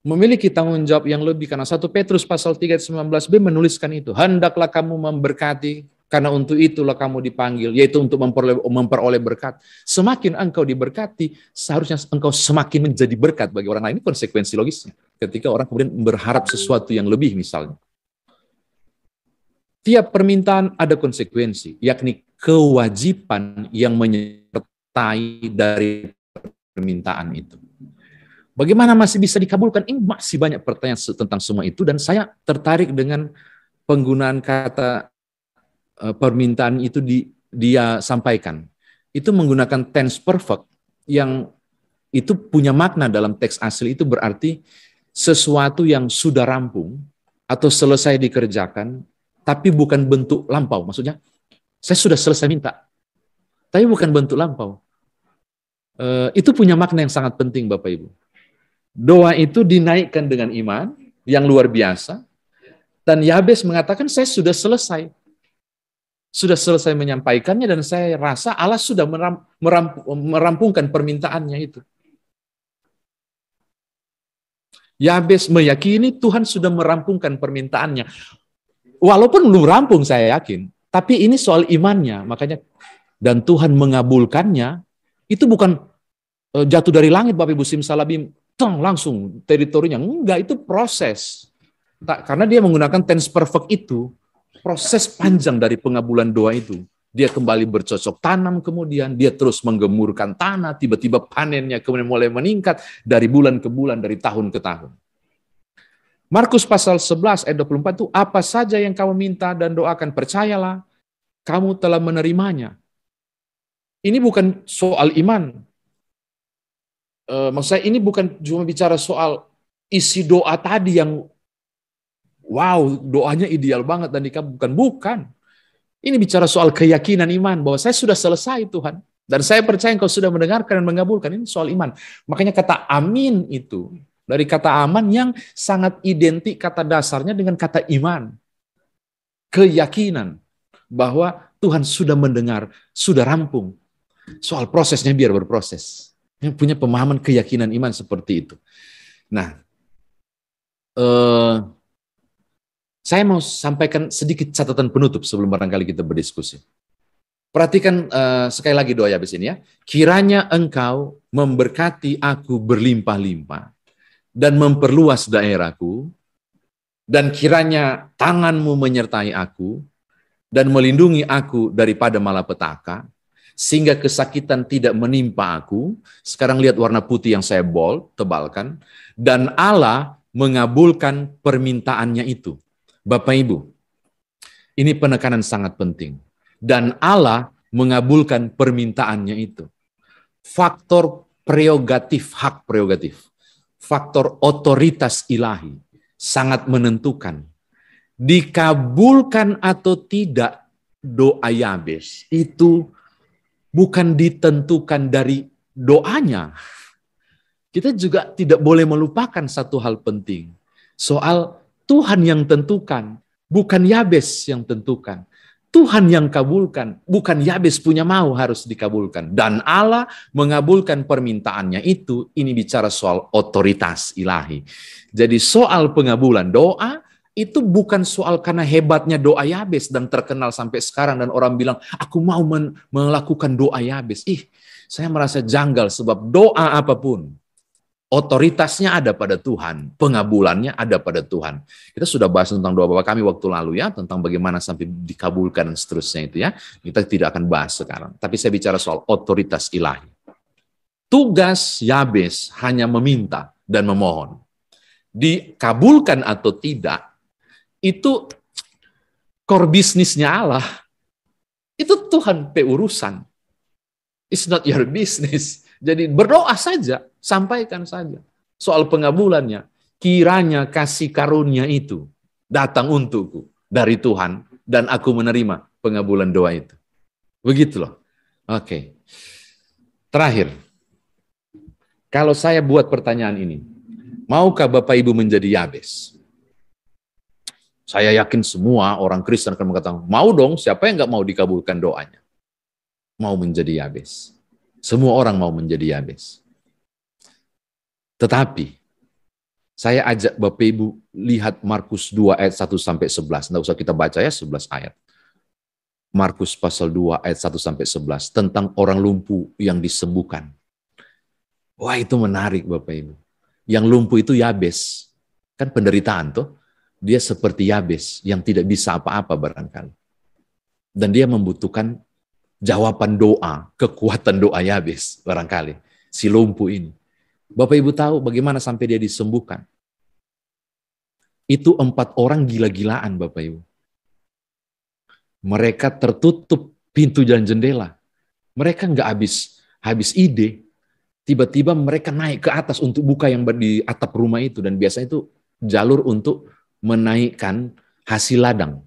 memiliki tanggung jawab yang lebih, karena 1 Petrus pasal 3 ayat 19b menuliskan itu. Hendaklah kamu memberkati, karena untuk itulah kamu dipanggil, yaitu untuk memperoleh berkat. Semakin engkau diberkati, seharusnya engkau semakin menjadi berkat bagi orang lain. Ini konsekuensi logisnya. Ketika orang kemudian berharap sesuatu yang lebih misalnya. Tiap permintaan ada konsekuensi, yakni kewajiban yang menyertai dari permintaan itu. Bagaimana masih bisa dikabulkan? Ini masih banyak pertanyaan tentang semua itu, dan saya tertarik dengan penggunaan kata permintaan itu dia sampaikan. Itu menggunakan tense perfect yang itu punya makna dalam teks asli, itu berarti sesuatu yang sudah rampung atau selesai dikerjakan, tapi bukan bentuk lampau. Maksudnya, saya sudah selesai minta, tapi bukan bentuk lampau. Itu punya makna yang sangat penting, Bapak Ibu. Doa itu dinaikkan dengan iman yang luar biasa, dan Yabes mengatakan, saya sudah selesai. Sudah selesai menyampaikannya, dan saya rasa Allah sudah merampungkan permintaannya itu. Yabes meyakini Tuhan sudah merampungkan permintaannya. Walaupun belum rampung, saya yakin. Tapi ini soal imannya, makanya. Dan Tuhan mengabulkannya, itu bukan jatuh dari langit, Bapak Ibu simsalabim, langsung teritorinya. Enggak, itu proses. Karena dia menggunakan tense perfect itu, proses panjang dari pengabulan doa itu. dia kembali bercocok tanam, kemudian dia terus menggemurkan tanah, tiba-tiba panennya kemudian mulai meningkat dari bulan ke bulan, dari tahun ke tahun. Markus pasal 11 ayat 24 itu, apa saja yang kamu minta dan doakan, percayalah, kamu telah menerimanya. Ini bukan soal iman. Maksud saya ini bukan cuma bicara soal isi doa tadi yang wow, doanya ideal banget dan dikabulkan. Bukan. Ini bicara soal keyakinan iman, bahwa saya sudah selesai Tuhan. Dan saya percaya Engkau sudah mendengarkan dan mengabulkan. Ini soal iman. Makanya kata amin itu, dari kata aman yang sangat identik kata dasarnya dengan kata iman. Keyakinan bahwa Tuhan sudah mendengar, sudah rampung. Soal prosesnya biar berproses. Yang punya pemahaman keyakinan iman seperti itu. Nah, saya mau sampaikan sedikit catatan penutup sebelum barangkali kita berdiskusi. Perhatikan sekali lagi doa habis ini ya. Kiranya Engkau memberkati aku berlimpah-limpah dan memperluas daerahku, dan kiranya tangan-Mu menyertai aku dan melindungi aku daripada malapetaka, sehingga kesakitan tidak menimpa aku. Sekarang lihat warna putih yang saya bold, tebalkan. Dan Allah mengabulkan permintaannya itu. Bapak Ibu, ini penekanan sangat penting. Dan Allah mengabulkan permintaannya itu. Faktor prerogatif, hak prerogatif. Faktor otoritas ilahi sangat menentukan. Dikabulkan atau tidak doa Yabes itu bukan ditentukan dari doanya. Kita juga tidak boleh melupakan satu hal penting. Soal Tuhan yang tentukan, bukan Yabes yang tentukan. Tuhan yang kabulkan, bukan Yabes punya mau harus dikabulkan. Dan Allah mengabulkan permintaannya itu, ini bicara soal otoritas ilahi. Jadi soal pengabulan doa, itu bukan soal karena hebatnya doa Yabes dan terkenal sampai sekarang dan orang bilang, aku mau melakukan doa Yabes. Saya merasa janggal sebab doa apapun, otoritasnya ada pada Tuhan, pengabulannya ada pada Tuhan. Kita sudah bahas tentang doa Bapa Kami waktu lalu ya, tentang bagaimana sampai dikabulkan dan seterusnya itu ya. Kita tidak akan bahas sekarang. Tapi saya bicara soal otoritas ilahi. Tugas Yabes hanya meminta dan memohon. Dikabulkan atau tidak, itu core bisnisnya Allah. Itu Tuhan urusan. It's not your business. Jadi berdoa saja, sampaikan saja. Soal pengabulannya, kiranya kasih karunia itu datang untukku dari Tuhan dan aku menerima pengabulan doa itu. Begitu loh. Oke. Terakhir, kalau saya buat pertanyaan ini, maukah Bapak Ibu menjadi Yabes? Saya yakin semua orang Kristen akan mengatakan, mau dong, siapa yang nggak mau dikabulkan doanya? Mau menjadi Yabes. Semua orang mau menjadi Yabes. Tetapi, saya ajak Bapak Ibu lihat Markus 2 ayat 1-11. Nggak usah kita baca ya 11 ayat. Markus pasal 2 ayat 1-11 tentang orang lumpuh yang disembuhkan. Wah, itu menarik Bapak Ibu. Yang lumpuh itu Yabes. Kan penderitaan tuh. Dia seperti Yabes yang tidak bisa apa-apa barangkali. Dan dia membutuhkan jawaban doa, kekuatan doa Yabes barangkali. Si lumpuh ini. Bapak Ibu tahu bagaimana sampai dia disembuhkan. Itu 4 orang gila-gilaan Bapak Ibu. Mereka tertutup pintu dan jendela. Mereka nggak habis ide. Tiba-tiba mereka naik ke atas untuk buka yang di atap rumah itu. Dan biasanya itu jalur untuk menaikkan hasil ladang.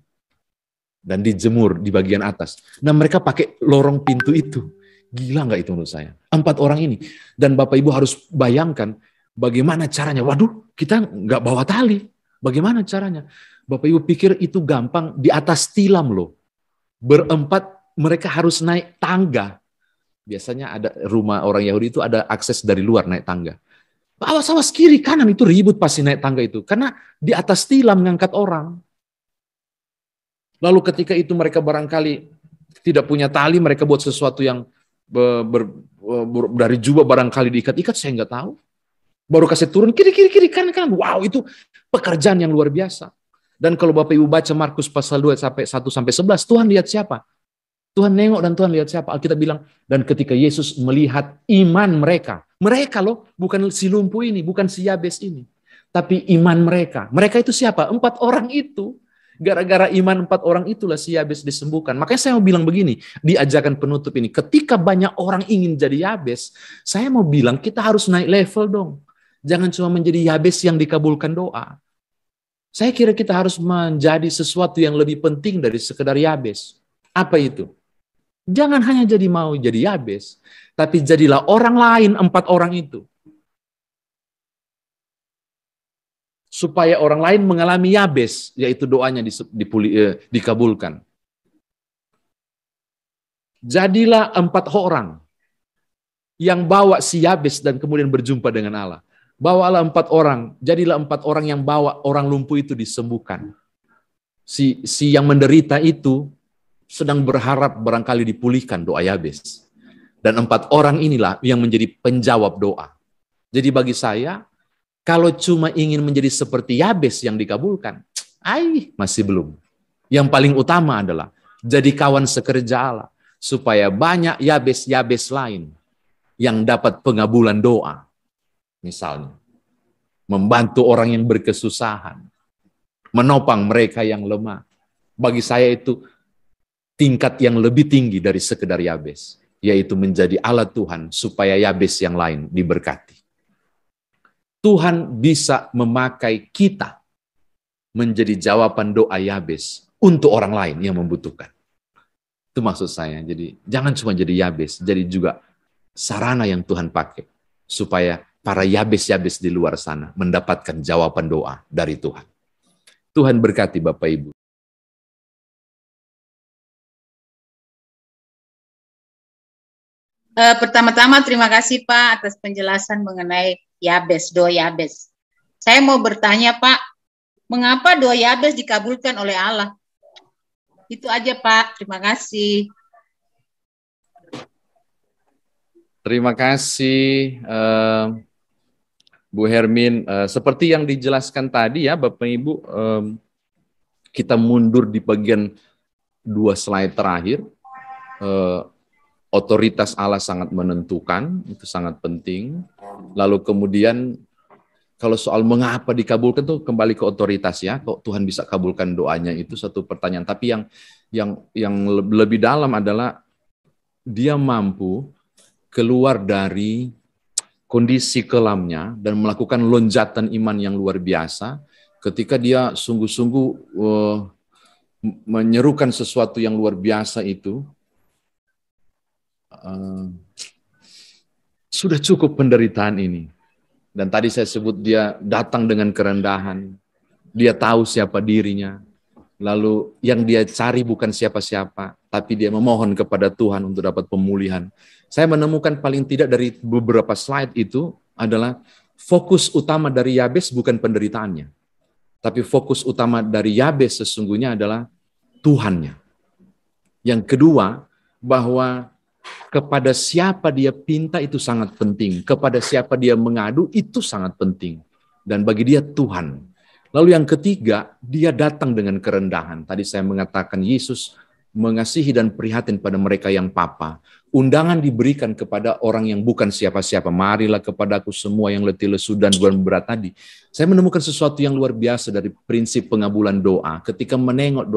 Dan dijemur di bagian atas. Nah mereka pakai lorong pintu itu. Gila nggak itu menurut saya? 4 orang ini. Dan Bapak Ibu harus bayangkan bagaimana caranya. Waduh, kita nggak bawa tali. Bagaimana caranya? Bapak Ibu pikir itu gampang di atas tilam loh. Berempat mereka harus naik tangga. Biasanya ada rumah orang Yahudi itu ada akses dari luar naik tangga. Awas-awas kiri kanan itu ribut pasti naik tangga itu. Karena di atas tilam ngangkat orang. Lalu ketika itu mereka barangkali tidak punya tali, mereka buat sesuatu yang dari jubah barangkali diikat-ikat, saya nggak tahu. Baru kasih turun kiri kanan. Wow, itu pekerjaan yang luar biasa. Dan kalau Bapak Ibu baca Markus pasal 2 sampai 1-11, Tuhan lihat siapa? Tuhan nengok dan Tuhan lihat siapa? Alkitab bilang, dan ketika Yesus melihat iman mereka. Mereka loh, bukan si lumpuh ini, bukan si Yabes ini. Tapi iman mereka. Mereka itu siapa? 4 orang itu. Gara-gara iman 4 orang itulah si Yabes disembuhkan. Makanya saya mau bilang begini, di ajakan penutup ini, ketika banyak orang ingin jadi Yabes, saya mau bilang kita harus naik level dong. Jangan cuma menjadi Yabes yang dikabulkan doa. Saya kira kita harus menjadi sesuatu yang lebih penting dari sekedar Yabes. Apa itu? Jangan hanya mau jadi Yabes, tapi jadilah orang lain 4 orang itu. Supaya orang lain mengalami Yabes, yaitu doanya dikabulkan. Jadilah 4 orang yang bawa si Yabes dan kemudian berjumpa dengan Allah. Bawalah 4 orang, jadilah 4 orang yang bawa orang lumpuh itu disembuhkan. Si yang menderita itu sedang berharap barangkali dipulihkan doa Yabes. Dan 4 orang inilah yang menjadi penjawab doa. Jadi bagi saya, kalau cuma ingin menjadi seperti Yabes yang dikabulkan, masih belum. Yang paling utama adalah jadi kawan sekerja Allah. Supaya banyak Yabes-Yabes lain yang dapat pengabulan doa. Misalnya, membantu orang yang berkesusahan. Menopang mereka yang lemah. Bagi saya itu tingkat yang lebih tinggi dari sekedar Yabes. Yaitu menjadi alat Tuhan supaya Yabes yang lain diberkati. Tuhan bisa memakai kita menjadi jawaban doa Yabes untuk orang lain yang membutuhkan. Itu maksud saya. Jadi jangan cuma jadi Yabes, jadi juga sarana yang Tuhan pakai supaya para Yabes-Yabes di luar sana mendapatkan jawaban doa dari Tuhan. Tuhan berkati Bapak Ibu. Pertama-tama terima kasih Pak atas penjelasan mengenai Yabes, doa Yabes. Saya mau bertanya Pak, mengapa doa Yabes dikabulkan oleh Allah? Itu aja Pak, terima kasih. Terima kasih Bu Hermin. Seperti yang dijelaskan tadi ya Bapak Ibu, kita mundur di bagian 2 slide terakhir. Otoritas Allah sangat menentukan, itu sangat penting. Lalu kemudian kalau soal mengapa dikabulkan tuh kembali ke otoritas ya, kok Tuhan bisa kabulkan doanya itu satu pertanyaan. Tapi yang lebih dalam adalah dia mampu keluar dari kondisi kelamnya dan melakukan lonjatan iman yang luar biasa ketika dia sungguh-sungguh menyerukan sesuatu yang luar biasa itu. Sudah cukup penderitaan ini. Dan tadi saya sebut dia datang dengan kerendahan. Dia tahu siapa dirinya. Lalu yang dia cari bukan siapa-siapa, tapi dia memohon kepada Tuhan untuk dapat pemulihan. Saya menemukan paling tidak dari beberapa slide itu adalah fokus utama dari Yabes bukan penderitaannya. Tapi fokus utama dari Yabes sesungguhnya adalah Tuhannya. Yang kedua, bahwa kepada siapa dia pinta itu sangat penting. Kepada siapa dia mengadu itu sangat penting. Dan bagi dia Tuhan. Lalu yang ketiga, dia datang dengan kerendahan. Tadi saya mengatakan Yesus mengasihi dan prihatin pada mereka yang papa. Undangan diberikan kepada orang yang bukan siapa-siapa. Marilah kepadaku semua yang letih lesu dan berat tadi. Saya menemukan sesuatu yang luar biasa dari prinsip pengabulan doa. Ketika menengok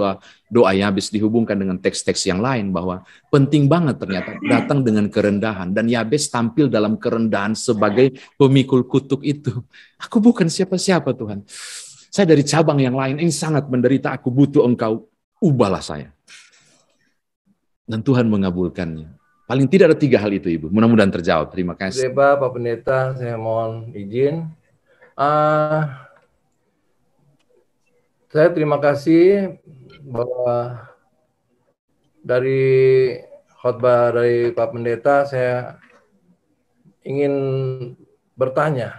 doa Yabes dihubungkan dengan teks-teks yang lain bahwa penting banget ternyata datang dengan kerendahan. Dan Yabes tampil dalam kerendahan sebagai pemikul kutuk itu. Aku bukan siapa-siapa Tuhan. Saya dari cabang yang lain, ini sangat menderita, aku butuh Engkau, ubahlah saya. Dan Tuhan mengabulkannya. Paling tidak ada 3 hal itu, Ibu. Mudah-mudahan terjawab. Terima kasih. Pak Pendeta, saya mohon izin. Saya terima kasih bahwa dari khotbah dari Pak Pendeta, saya ingin bertanya,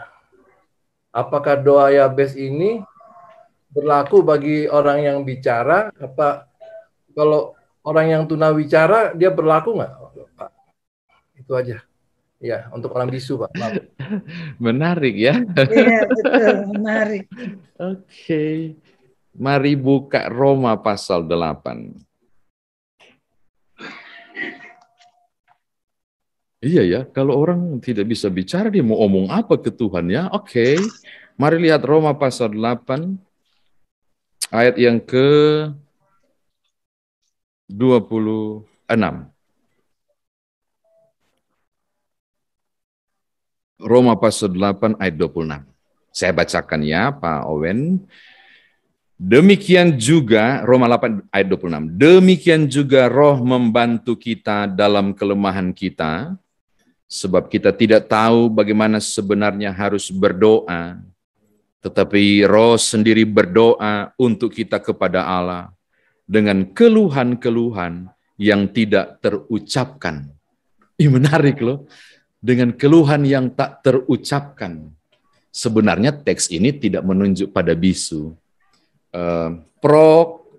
apakah doa Yabes ini berlaku bagi orang yang bicara? Apa kalau orang yang tunawicara dia berlaku nggak, Pak? Itu aja. Ya, untuk orang bisu, Pak. Maaf. Menarik ya. Iya, betul, menarik. Oke. Mari buka Roma pasal 8. Iya ya, kalau orang tidak bisa bicara, dia mau omong apa ke Tuhan ya? Oke, mari lihat Roma pasal 8, ayat yang ke-26. Roma pasal 8, ayat 26. Saya bacakan ya, Pak Owen. Demikian juga, Roma 8 ayat 26, demikian juga roh membantu kita dalam kelemahan kita, sebab kita tidak tahu bagaimana sebenarnya harus berdoa, tetapi roh sendiri berdoa untuk kita kepada Allah dengan keluhan-keluhan yang tidak terucapkan. Ini menarik loh, dengan keluhan yang tak terucapkan. Sebenarnya teks ini tidak menunjuk pada bisu.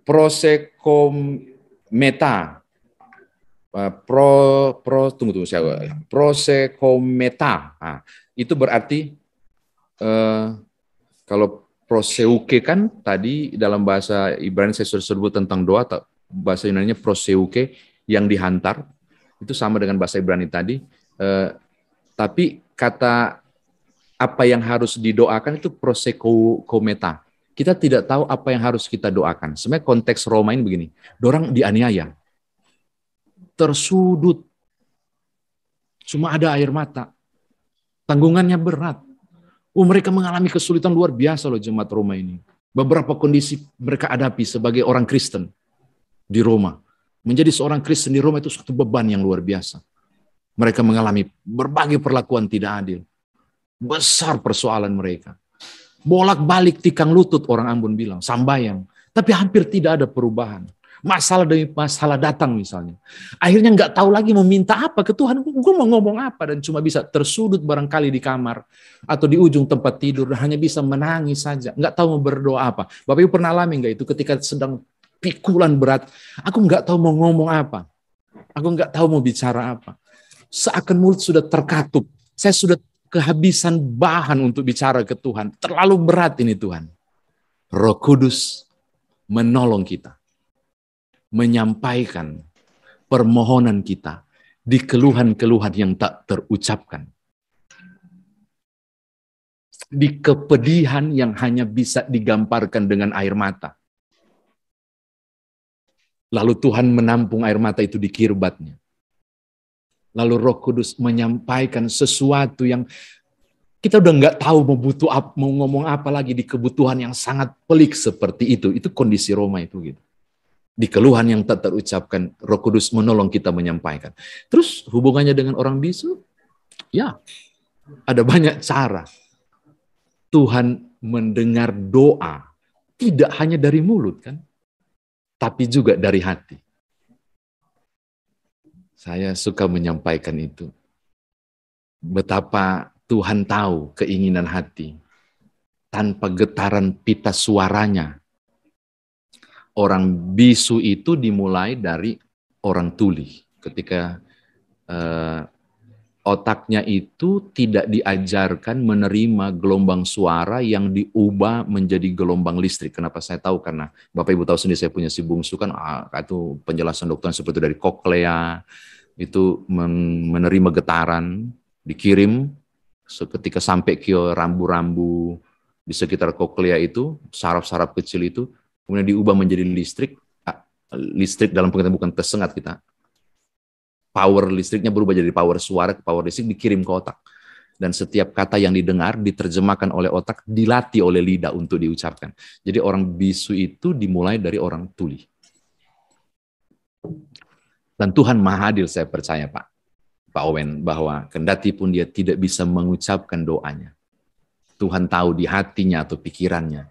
Prosekometa, tunggu saya, prosekometa, itu berarti kalau proseuke kan tadi dalam bahasa Ibrani saya sudah sebut tentang doa, bahasa Yunaninya proseuke yang dihantar, itu sama dengan bahasa Ibrani tadi, tapi kata apa yang harus didoakan itu prosekometa. Kita tidak tahu apa yang harus kita doakan. Sebenarnya konteks Roma ini begini, dorang dianiaya, tersudut, cuma ada air mata, tanggungannya berat. Mereka mengalami kesulitan luar biasa loh jemaat Roma ini. Beberapa kondisi mereka hadapi sebagai orang Kristen di Roma. Menjadi seorang Kristen di Roma itu suatu beban yang luar biasa. Mereka mengalami berbagai perlakuan tidak adil. Besar persoalan mereka. Bolak-balik tikang lutut, orang Ambon bilang, sambayang. Tapi hampir tidak ada perubahan. Masalah demi masalah datang misalnya. Akhirnya nggak tahu lagi mau minta apa ke Tuhan. Gue mau ngomong apa, dan cuma bisa tersudut barangkali di kamar atau di ujung tempat tidur, dan hanya bisa menangis saja. Nggak tahu mau berdoa apa. Bapak Ibu pernah alami nggak itu ketika sedang pikulan berat? Aku nggak tahu mau ngomong apa. Aku nggak tahu mau bicara apa. Seakan mulut sudah terkatup. Saya sudah kehabisan bahan untuk bicara ke Tuhan. Terlalu berat ini Tuhan. Roh Kudus menolong kita. Menyampaikan permohonan kita di keluhan-keluhan yang tak terucapkan. Di kepedihan yang hanya bisa digambarkan dengan air mata. Lalu Tuhan menampung air mata itu di kirbatnya. Lalu Roh Kudus menyampaikan sesuatu yang kita udah nggak tahu mau ngomong apa lagi di kebutuhan yang sangat pelik seperti itu. Itu kondisi Roma itu gitu. Di keluhan yang tak terucapkan, Roh Kudus menolong kita menyampaikan. Terus hubungannya dengan orang bisu? Ya, ada banyak cara. Tuhan mendengar doa tidak hanya dari mulut kan, tapi juga dari hati. Saya suka menyampaikan itu. Betapa Tuhan tahu keinginan hati. Tanpa getaran pita suaranya. Orang bisu itu dimulai dari orang tuli. Ketika otaknya itu tidak diajarkan menerima gelombang suara yang diubah menjadi gelombang listrik. Kenapa saya tahu? Karena Bapak Ibu tahu sendiri saya punya si bungsu kan, itu penjelasan dokter seperti dari koklea, itu menerima getaran, dikirim, ketika sampai ke rambu-rambu di sekitar koklea itu, saraf-saraf kecil itu, kemudian diubah menjadi listrik. Listrik dalam pengertian bukan tersengat kita. Power listriknya berubah jadi power suara, power listrik dikirim ke otak. Dan setiap kata yang didengar, diterjemahkan oleh otak, dilatih oleh lidah untuk diucapkan. Jadi orang bisu itu dimulai dari orang tuli. Dan Tuhan Maha Adil, saya percaya Pak Owen, bahwa kendati pun dia tidak bisa mengucapkan doanya, Tuhan tahu di hatinya atau pikirannya,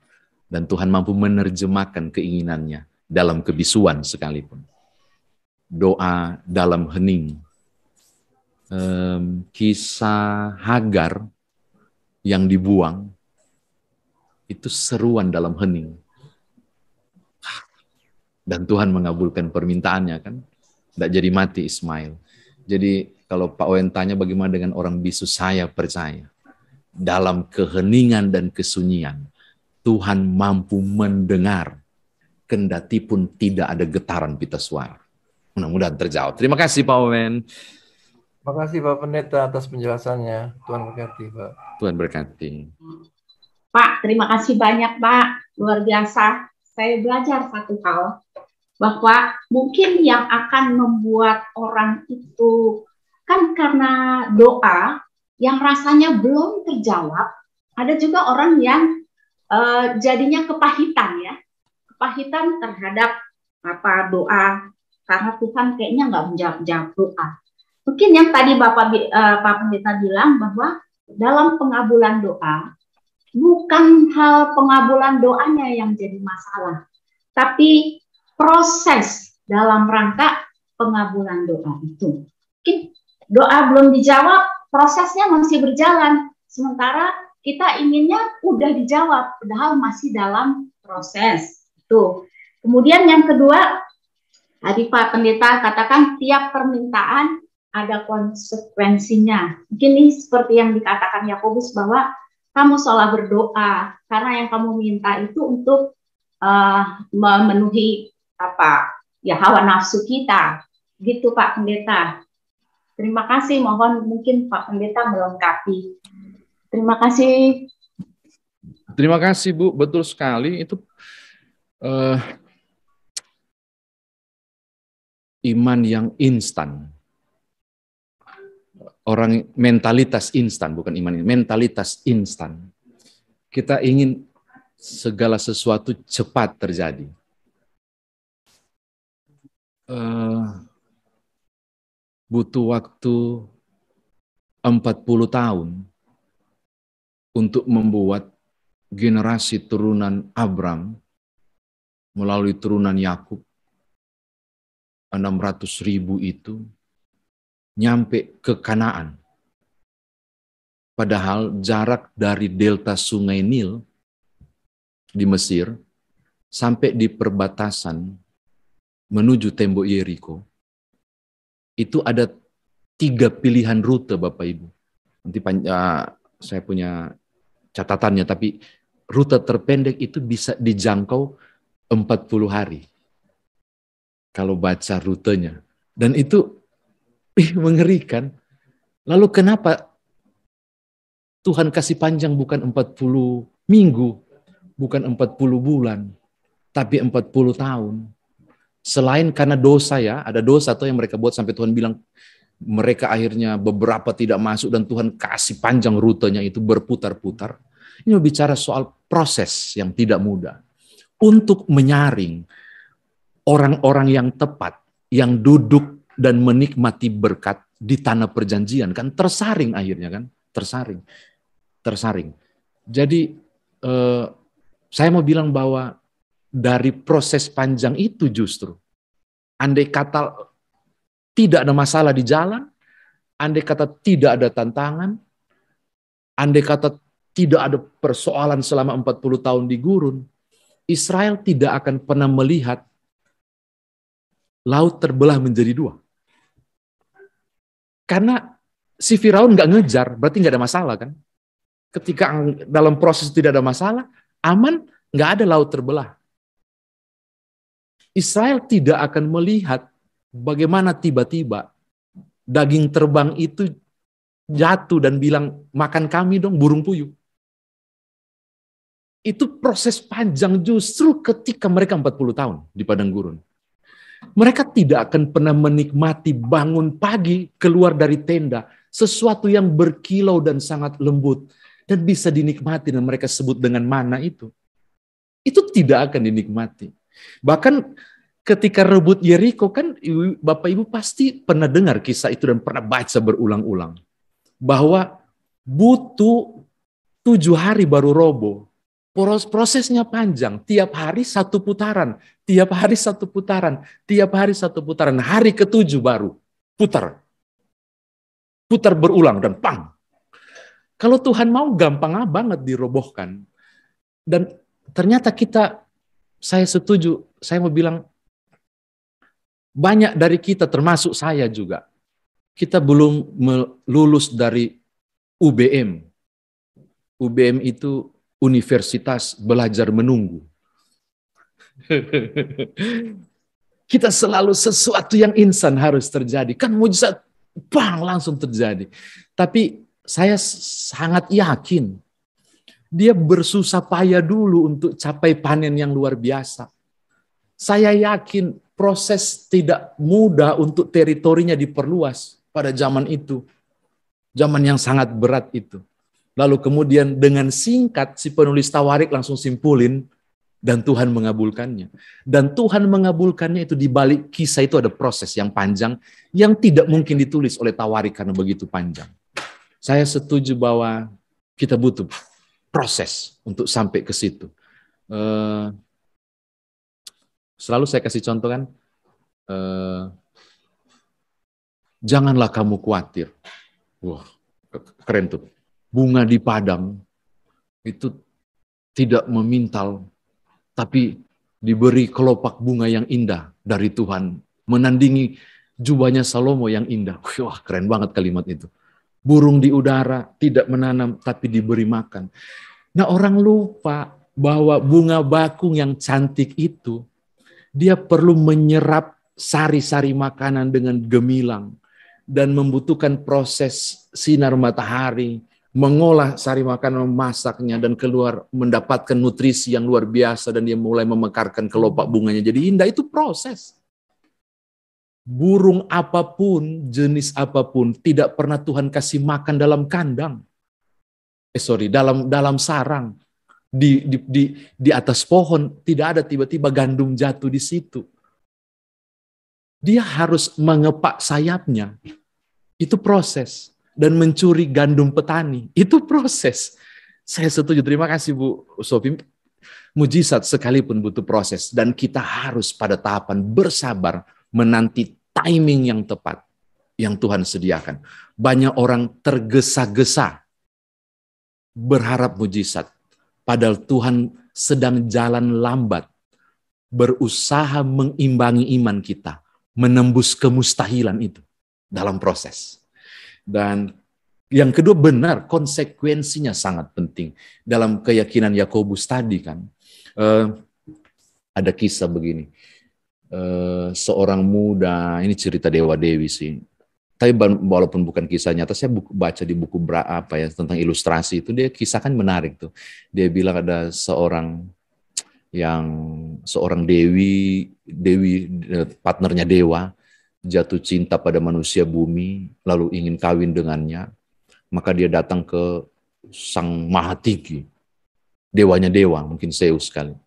dan Tuhan mampu menerjemahkan keinginannya dalam kebisuan sekalipun. Doa dalam hening. Kisah Hagar yang dibuang, itu seruan dalam hening. Dan Tuhan mengabulkan permintaannya kan. Tidak jadi mati Ismail. Jadi kalau Pak Owen tanya bagaimana dengan orang bisu, saya percaya. Dalam keheningan dan kesunyian, Tuhan mampu mendengar. Kendati pun tidak ada getaran pita suara. Mudah-mudahan terjawab. Terima kasih Pak Owen. Terima kasih Pak Pendeta atas penjelasannya. Tuhan berkati, Pak. Tuhan berkati. Pak, terima kasih banyak Pak. Luar biasa. Saya belajar satu hal, bahwa mungkin yang akan membuat orang itu, kan karena doa yang rasanya belum terjawab, ada juga orang yang jadinya kepahitan ya. Kepahitan terhadap doa, karena Tuhan kayaknya nggak menjawab doa. Mungkin yang tadi Pak Pendeta bilang bahwa dalam pengabulan doa, bukan hal pengabulan doanya yang jadi masalah, tapi proses dalam rangka pengabulan doa itu. Mungkin doa belum dijawab, prosesnya masih berjalan. Sementara kita inginnya udah dijawab, padahal masih dalam proses. Tuh. Kemudian yang kedua, tadi Pak Pendeta katakan tiap permintaan ada konsekuensinya. Mungkin ini seperti yang dikatakan Yakobus bahwa kamu salah berdoa karena yang kamu minta itu untuk memenuhi hawa nafsu kita. Gitu Pak Pendeta. Terima kasih, mohon mungkin Pak Pendeta melengkapi. Terima kasih. Terima kasih Bu, betul sekali itu iman yang instan. Orang mentalitas instan, bukan iman, mentalitas instan. Kita ingin segala sesuatu cepat terjadi. Butuh waktu 40 tahun untuk membuat generasi turunan Abram melalui turunan Yakub 600.000 itu nyampe ke Kanaan. Padahal jarak dari delta sungai Nil di Mesir sampai di perbatasan menuju tembok Yeriko, itu ada 3 pilihan rute Bapak Ibu. Nanti saya punya catatannya, tapi rute terpendek itu bisa dijangkau 40 hari. Kalau baca rutenya. Dan itu mengerikan. Lalu kenapa Tuhan kasih panjang bukan 40 minggu, bukan 40 bulan, tapi 40 tahun. Selain karena dosa ya, ada dosa tuh yang mereka buat sampai Tuhan bilang mereka akhirnya beberapa tidak masuk dan Tuhan kasih panjang rutenya itu berputar-putar. Ini bicara soal proses yang tidak mudah. Untuk menyaring orang-orang yang tepat, yang duduk dan menikmati berkat di tanah perjanjian, kan tersaring akhirnya kan, tersaring. Jadi saya mau bilang bahwa dari proses panjang itu justru, andai kata tidak ada masalah di jalan, andai kata tidak ada tantangan, andai kata tidak ada persoalan selama 40 tahun di gurun, Israel tidak akan pernah melihat laut terbelah menjadi 2. Karena si Firaun nggak ngejar, berarti nggak ada masalah kan? Ketika dalam proses tidak ada masalah, aman, nggak ada laut terbelah. Israel tidak akan melihat bagaimana tiba-tiba daging terbang itu jatuh dan bilang, makan kami dong burung puyuh. Itu proses panjang justru ketika mereka 40 tahun di padang gurun. Mereka tidak akan pernah menikmati bangun pagi keluar dari tenda, sesuatu yang berkilau dan sangat lembut dan bisa dinikmati dan mereka sebut dengan mana itu. Itu tidak akan dinikmati. Bahkan ketika rebut Yeriko kan Bapak Ibu pasti pernah dengar kisah itu dan pernah baca berulang-ulang. Bahwa butuh 7 hari baru roboh. Prosesnya panjang, tiap hari 1 putaran, tiap hari 1 putaran, tiap hari 1 putaran. Hari ke-7 baru putar. Putar berulang dan pang. Kalau Tuhan mau gampang banget dirobohkan. Dan ternyata saya setuju, saya mau bilang, banyak dari kita termasuk saya juga, kita belum lulus dari UBM. UBM itu Universitas Belajar Menunggu. Kita selalu sesuatu yang instan harus terjadi. Kan mujizat bang, langsung terjadi. Tapi saya sangat yakin dia bersusah payah dulu untuk capai panen yang luar biasa. Saya yakin proses tidak mudah untuk teritorinya diperluas pada zaman itu. Zaman yang sangat berat itu. Lalu kemudian dengan singkat si penulis Tawarik langsung simpulin dan Tuhan mengabulkannya. Dan Tuhan mengabulkannya itu di balik kisah itu ada proses yang panjang yang tidak mungkin ditulis oleh Tawarik karena begitu panjang. Saya setuju bahwa kita butuh proses untuk sampai ke situ. Selalu saya kasih contoh kan, janganlah kamu khawatir. Wah, keren tuh. Bunga di padang itu tidak memintal, tapi diberi kelopak bunga yang indah dari Tuhan. Menandingi jubahnya Salomo yang indah. Wah, keren banget kalimat itu. Burung di udara tidak menanam, tapi diberi makan. Nah, orang lupa bahwa bunga bakung yang cantik itu, dia perlu menyerap sari-sari makanan dengan gemilang dan membutuhkan proses sinar matahari, mengolah sari makanan, memasaknya dan keluar mendapatkan nutrisi yang luar biasa dan dia mulai memekarkan kelopak bunganya jadi indah. Itu proses. Burung apapun, jenis apapun tidak pernah Tuhan kasih makan dalam kandang. Dalam sarang. Di atas pohon tidak ada tiba-tiba gandum jatuh di situ. Dia harus mengepak sayapnya. Itu proses. Dan mencuri gandum petani. Itu proses. Saya setuju. Terima kasih Bu Sophie. Mujizat sekalipun butuh proses. Dan kita harus pada tahapan bersabar menanti timing yang tepat yang Tuhan sediakan. Banyak orang tergesa-gesa berharap mujizat. Padahal Tuhan sedang jalan lambat, berusaha mengimbangi iman kita, menembus kemustahilan itu dalam proses. Dan yang kedua benar, konsekuensinya sangat penting. Dalam keyakinan Yakobus tadi kan, ada kisah begini. Seorang muda, ini cerita Dewa Dewi sih. Tapi walaupun bukan kisah nyata, saya baca di buku tentang ilustrasi itu, dia kisah kan menarik tuh. Dia bilang ada seorang dewi partnernya dewa jatuh cinta pada manusia bumi, lalu ingin kawin dengannya, maka dia datang ke sang maha tinggi, dewanya dewa, mungkin Zeus sekali.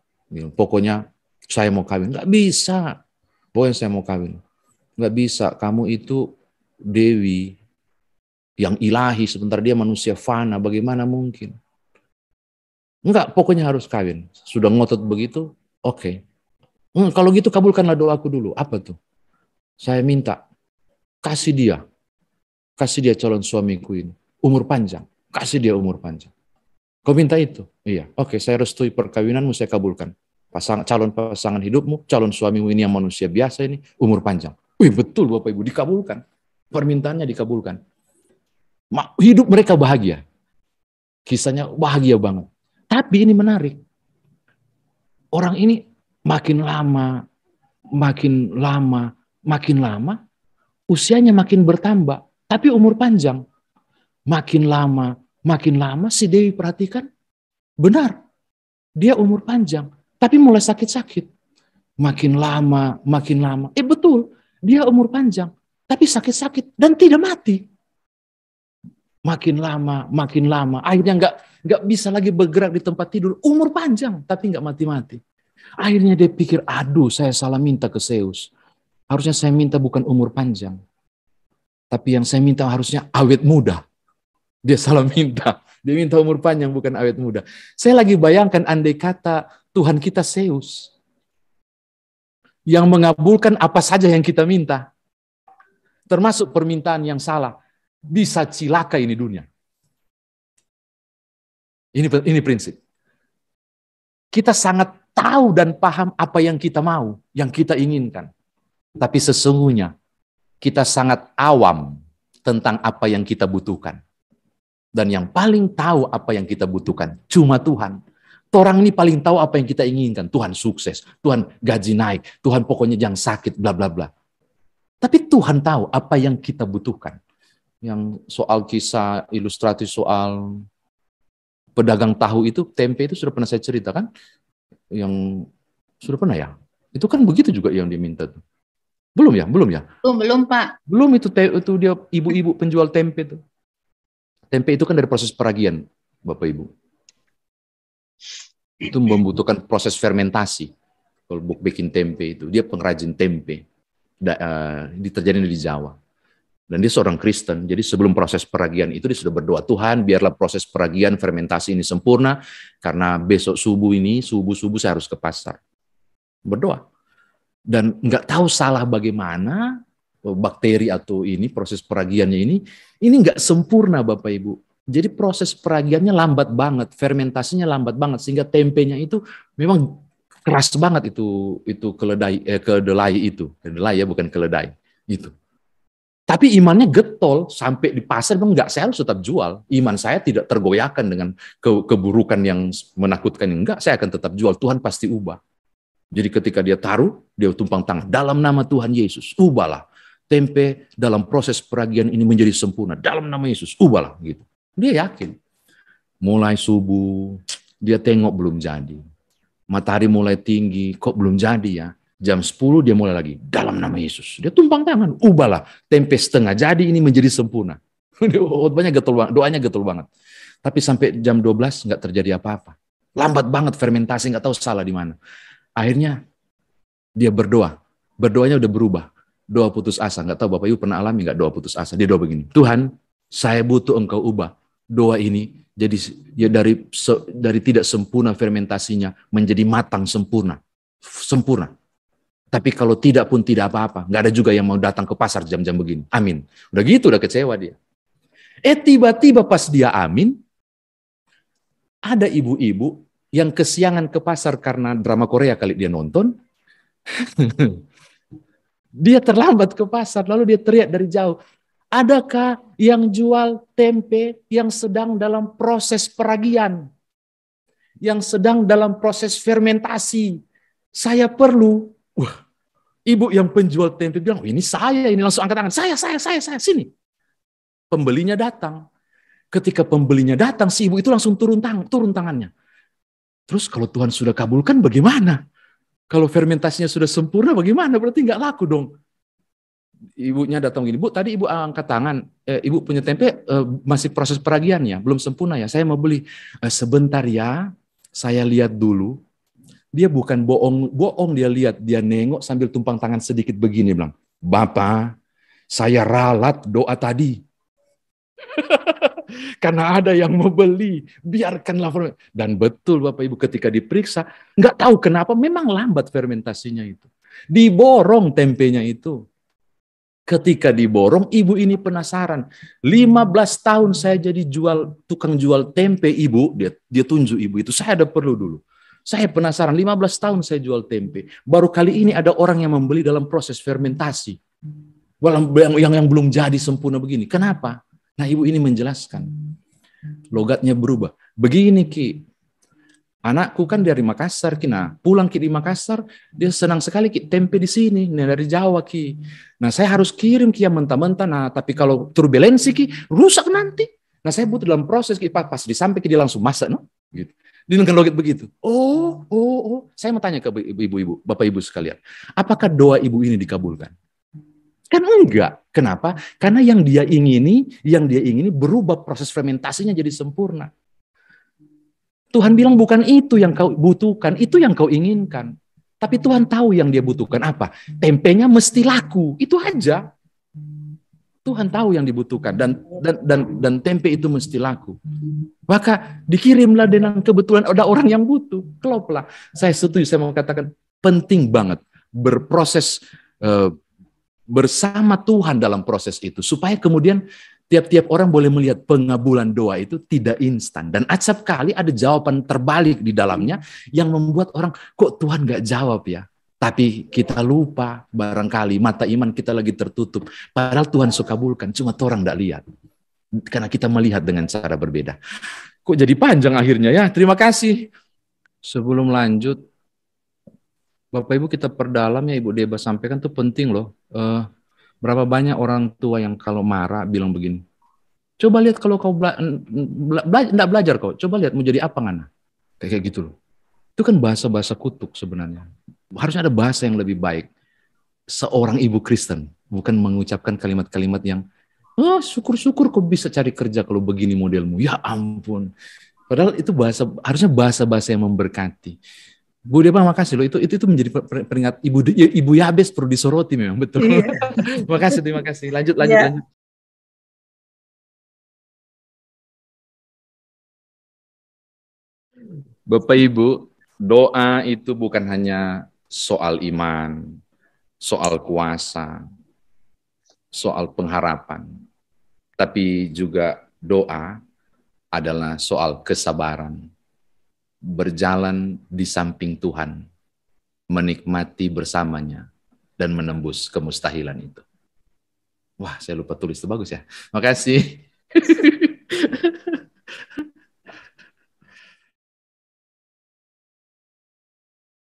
Pokoknya saya mau kawin, nggak bisa. Pokoknya saya mau kawin, nggak bisa. Kamu itu dewi yang ilahi, sebentar dia manusia fana, bagaimana mungkin? Enggak, pokoknya harus kawin. Sudah ngotot begitu, oke. Kalau gitu kabulkanlah doaku dulu. Apa tuh? Saya minta, kasih dia calon suamiku ini, umur panjang, kasih dia umur panjang. Kau minta itu? Iya, oke, saya restui perkawinanmu, saya kabulkan. Calon pasangan hidupmu, calon suamimu ini yang manusia biasa ini, umur panjang. Wih, betul Bapak Ibu, dikabulkan. Permintaannya dikabulkan. Hidup mereka bahagia. Kisahnya bahagia banget. Tapi ini menarik. Orang ini makin lama, usianya makin bertambah. Tapi umur panjang. Makin lama, si Dewi perhatikan, benar. Dia umur panjang, tapi mulai sakit-sakit. Makin lama. Betul, dia umur panjang. Tapi sakit-sakit dan tidak mati. Makin lama, akhirnya nggak bisa lagi bergerak di tempat tidur. Umur panjang, tapi nggak mati-mati. Akhirnya dia pikir, aduh, saya salah minta ke Zeus. Harusnya saya minta bukan umur panjang, tapi yang saya minta harusnya awet muda. Dia salah minta. Dia minta umur panjang, bukan awet muda. Saya lagi bayangkan andai kata Tuhan kita Zeus, yang mengabulkan apa saja yang kita minta. Termasuk permintaan yang salah, bisa cilaka ini dunia. Ini prinsip. Kita sangat tahu dan paham apa yang kita mau, yang kita inginkan. Tapi sesungguhnya kita sangat awam tentang apa yang kita butuhkan. Dan yang paling tahu apa yang kita butuhkan cuma Tuhan. Orang ini paling tahu apa yang kita inginkan. Tuhan sukses, Tuhan gaji naik, Tuhan pokoknya jangan sakit, bla bla bla. Tapi Tuhan tahu apa yang kita butuhkan. Yang soal kisah ilustrasi soal pedagang tahu itu, tempe itu sudah pernah saya ceritakan. Yang sudah pernah ya? Itu kan begitu juga yang diminta tuh. Belum ya? Belum, Pak. Belum itu dia ibu-ibu penjual tempe itu. Tempe itu kan dari proses peragian, Bapak Ibu. Itu membutuhkan proses fermentasi. Kalau bikin tempe itu, dia pengrajin tempe. Terjadi di Jawa. Dan dia seorang Kristen, jadi sebelum proses peragian itu dia sudah berdoa, Tuhan biarlah proses peragian fermentasi ini sempurna, karena besok subuh saya harus ke pasar. Berdoa. Dan nggak tahu salah bagaimana bakteri atau ini proses peragiannya ini nggak sempurna Bapak Ibu. Jadi proses peragiannya lambat banget, fermentasinya lambat banget, sehingga tempenya itu memang keras banget itu kedelai itu. Kedelai ya, bukan keledai. Itu. Tapi imannya getol, sampai di pasar memang nggak, saya harus tetap jual. Iman saya tidak tergoyahkan dengan keburukan yang menakutkan. Enggak, saya akan tetap jual. Tuhan pasti ubah. Jadi ketika dia taruh, dia tumpang tangan. Dalam nama Tuhan Yesus, ubahlah. Tempe dalam proses peragian ini menjadi sempurna. Dalam nama Yesus, ubahlah. Gitu. Dia yakin. Mulai subuh, dia tengok belum jadi. Matahari mulai tinggi, kok belum jadi ya. Jam 10 dia mulai lagi, dalam nama Yesus. Dia tumpang tangan, ubahlah. Tempe setengah jadi ini menjadi sempurna. Doanya getol banget. Tapi sampai jam 12 nggak terjadi apa-apa. Lambat banget fermentasi, nggak tahu salah di mana. Akhirnya dia berdoa. Berdoanya udah berubah. Doa putus asa. Nggak tahu Bapak Ibu pernah alami nggak doa putus asa. Dia doa begini, Tuhan, saya butuh Engkau ubah doa ini. Jadi ya dari tidak sempurna fermentasinya menjadi matang sempurna. Tapi kalau tidak pun tidak apa-apa. Nggak ada juga yang mau datang ke pasar jam-jam begini. Amin. Udah gitu, udah kecewa dia. Tiba-tiba pas dia amin, ada ibu-ibu yang kesiangan ke pasar karena drama Korea kali dia nonton. Dia terlambat ke pasar, lalu dia teriak dari jauh, adakah yang jual tempe yang sedang dalam proses peragian? Yang sedang dalam proses fermentasi? Saya perlu. Wah, ibu yang penjual tempe bilang, ini saya, ini langsung angkat tangan. Saya, sini. Pembelinya datang. Ketika pembelinya datang, si ibu itu langsung turun tangannya. Terus kalau Tuhan sudah kabulkan bagaimana? Kalau fermentasinya sudah sempurna bagaimana? Berarti nggak laku dong. Ibunya datang gini, Bu, tadi ibu angkat tangan, ibu punya tempe masih proses peragiannya, belum sempurna ya, saya mau beli. Sebentar ya, saya lihat dulu. Dia bukan bohong dia lihat, dia nengok sambil tumpang tangan sedikit begini, bilang, Bapak, saya ralat doa tadi. Karena ada yang mau beli, biarkanlah. Dan betul Bapak Ibu ketika diperiksa, nggak tahu kenapa memang lambat fermentasinya itu. Diborong tempenya itu. Ketika diborong, ibu ini penasaran. 15 tahun saya jadi tukang jual tempe ibu, dia tunjuk ibu itu, saya ada perlu dulu. Saya penasaran, 15 tahun saya jual tempe. Baru kali ini ada orang yang membeli dalam proses fermentasi. Yang belum jadi sempurna begini. Kenapa? Nah, ibu ini menjelaskan. Logatnya berubah. Begini, Ki. Anakku kan dari Makassar, Ki. Nah, pulang Ki di Makassar, dia senang sekali Ki tempe di sini. Nah, dari Jawa, Ki. Nah, saya harus kirim Ki yang mentah-mentah. Nah, tapi kalau turbulensi, Ki, rusak nanti. Nah, saya butuh dalam proses, Ki. Pas disampai Ki, dia langsung masak, no? Gitu. Dengan logat begitu. Oh. Saya mau tanya ke ibu-ibu, Bapak Ibu sekalian. Apakah doa ibu ini dikabulkan? Kan enggak. Kenapa? Karena yang dia ingini berubah proses fermentasinya jadi sempurna. Tuhan bilang bukan itu yang kau butuhkan, itu yang kau inginkan. Tapi Tuhan tahu yang dia butuhkan apa? Tempenya mesti laku, itu aja. Tuhan tahu yang dibutuhkan dan tempe itu mesti laku. Maka dikirimlah dengan kebetulan ada orang yang butuh. Kloplah. Saya setuju, saya mau katakan penting banget berproses bersama Tuhan dalam proses itu. Supaya kemudian tiap-tiap orang boleh melihat pengabulan doa itu tidak instan. Dan acap kali ada jawaban terbalik di dalamnya yang membuat orang, kok Tuhan gak jawab ya? Tapi kita lupa barangkali mata iman kita lagi tertutup. Padahal Tuhan suka kabulkan, cuma orang gak lihat. Karena kita melihat dengan cara berbeda. Kok jadi panjang akhirnya ya? Terima kasih. Sebelum lanjut, Bapak Ibu kita perdalam ya, Ibu Deba sampaikan tuh penting loh. Berapa banyak orang tua yang kalau marah bilang begini, coba lihat kalau kau enggak belajar kau, coba lihat mau jadi apa ngana. Kayak gitu loh. Itu kan bahasa-bahasa kutuk sebenarnya. Harusnya ada bahasa yang lebih baik. Seorang ibu Kristen, bukan mengucapkan kalimat-kalimat yang, oh syukur-syukur kau bisa cari kerja kalau begini modelmu. Ya ampun. Padahal itu harusnya bahasa-bahasa yang memberkati. Bu Depa, makasih loh. Itu menjadi peringat Ibu Yabes perlu disoroti memang, betul. Iya. Terima kasih. Lanjut. Bapak Ibu, doa itu bukan hanya soal iman, soal kuasa, soal pengharapan, tapi juga doa adalah soal kesabaran, berjalan di samping Tuhan, menikmati bersamanya, dan menembus kemustahilan itu. Wah, saya lupa tulis, itu bagus ya. Makasih.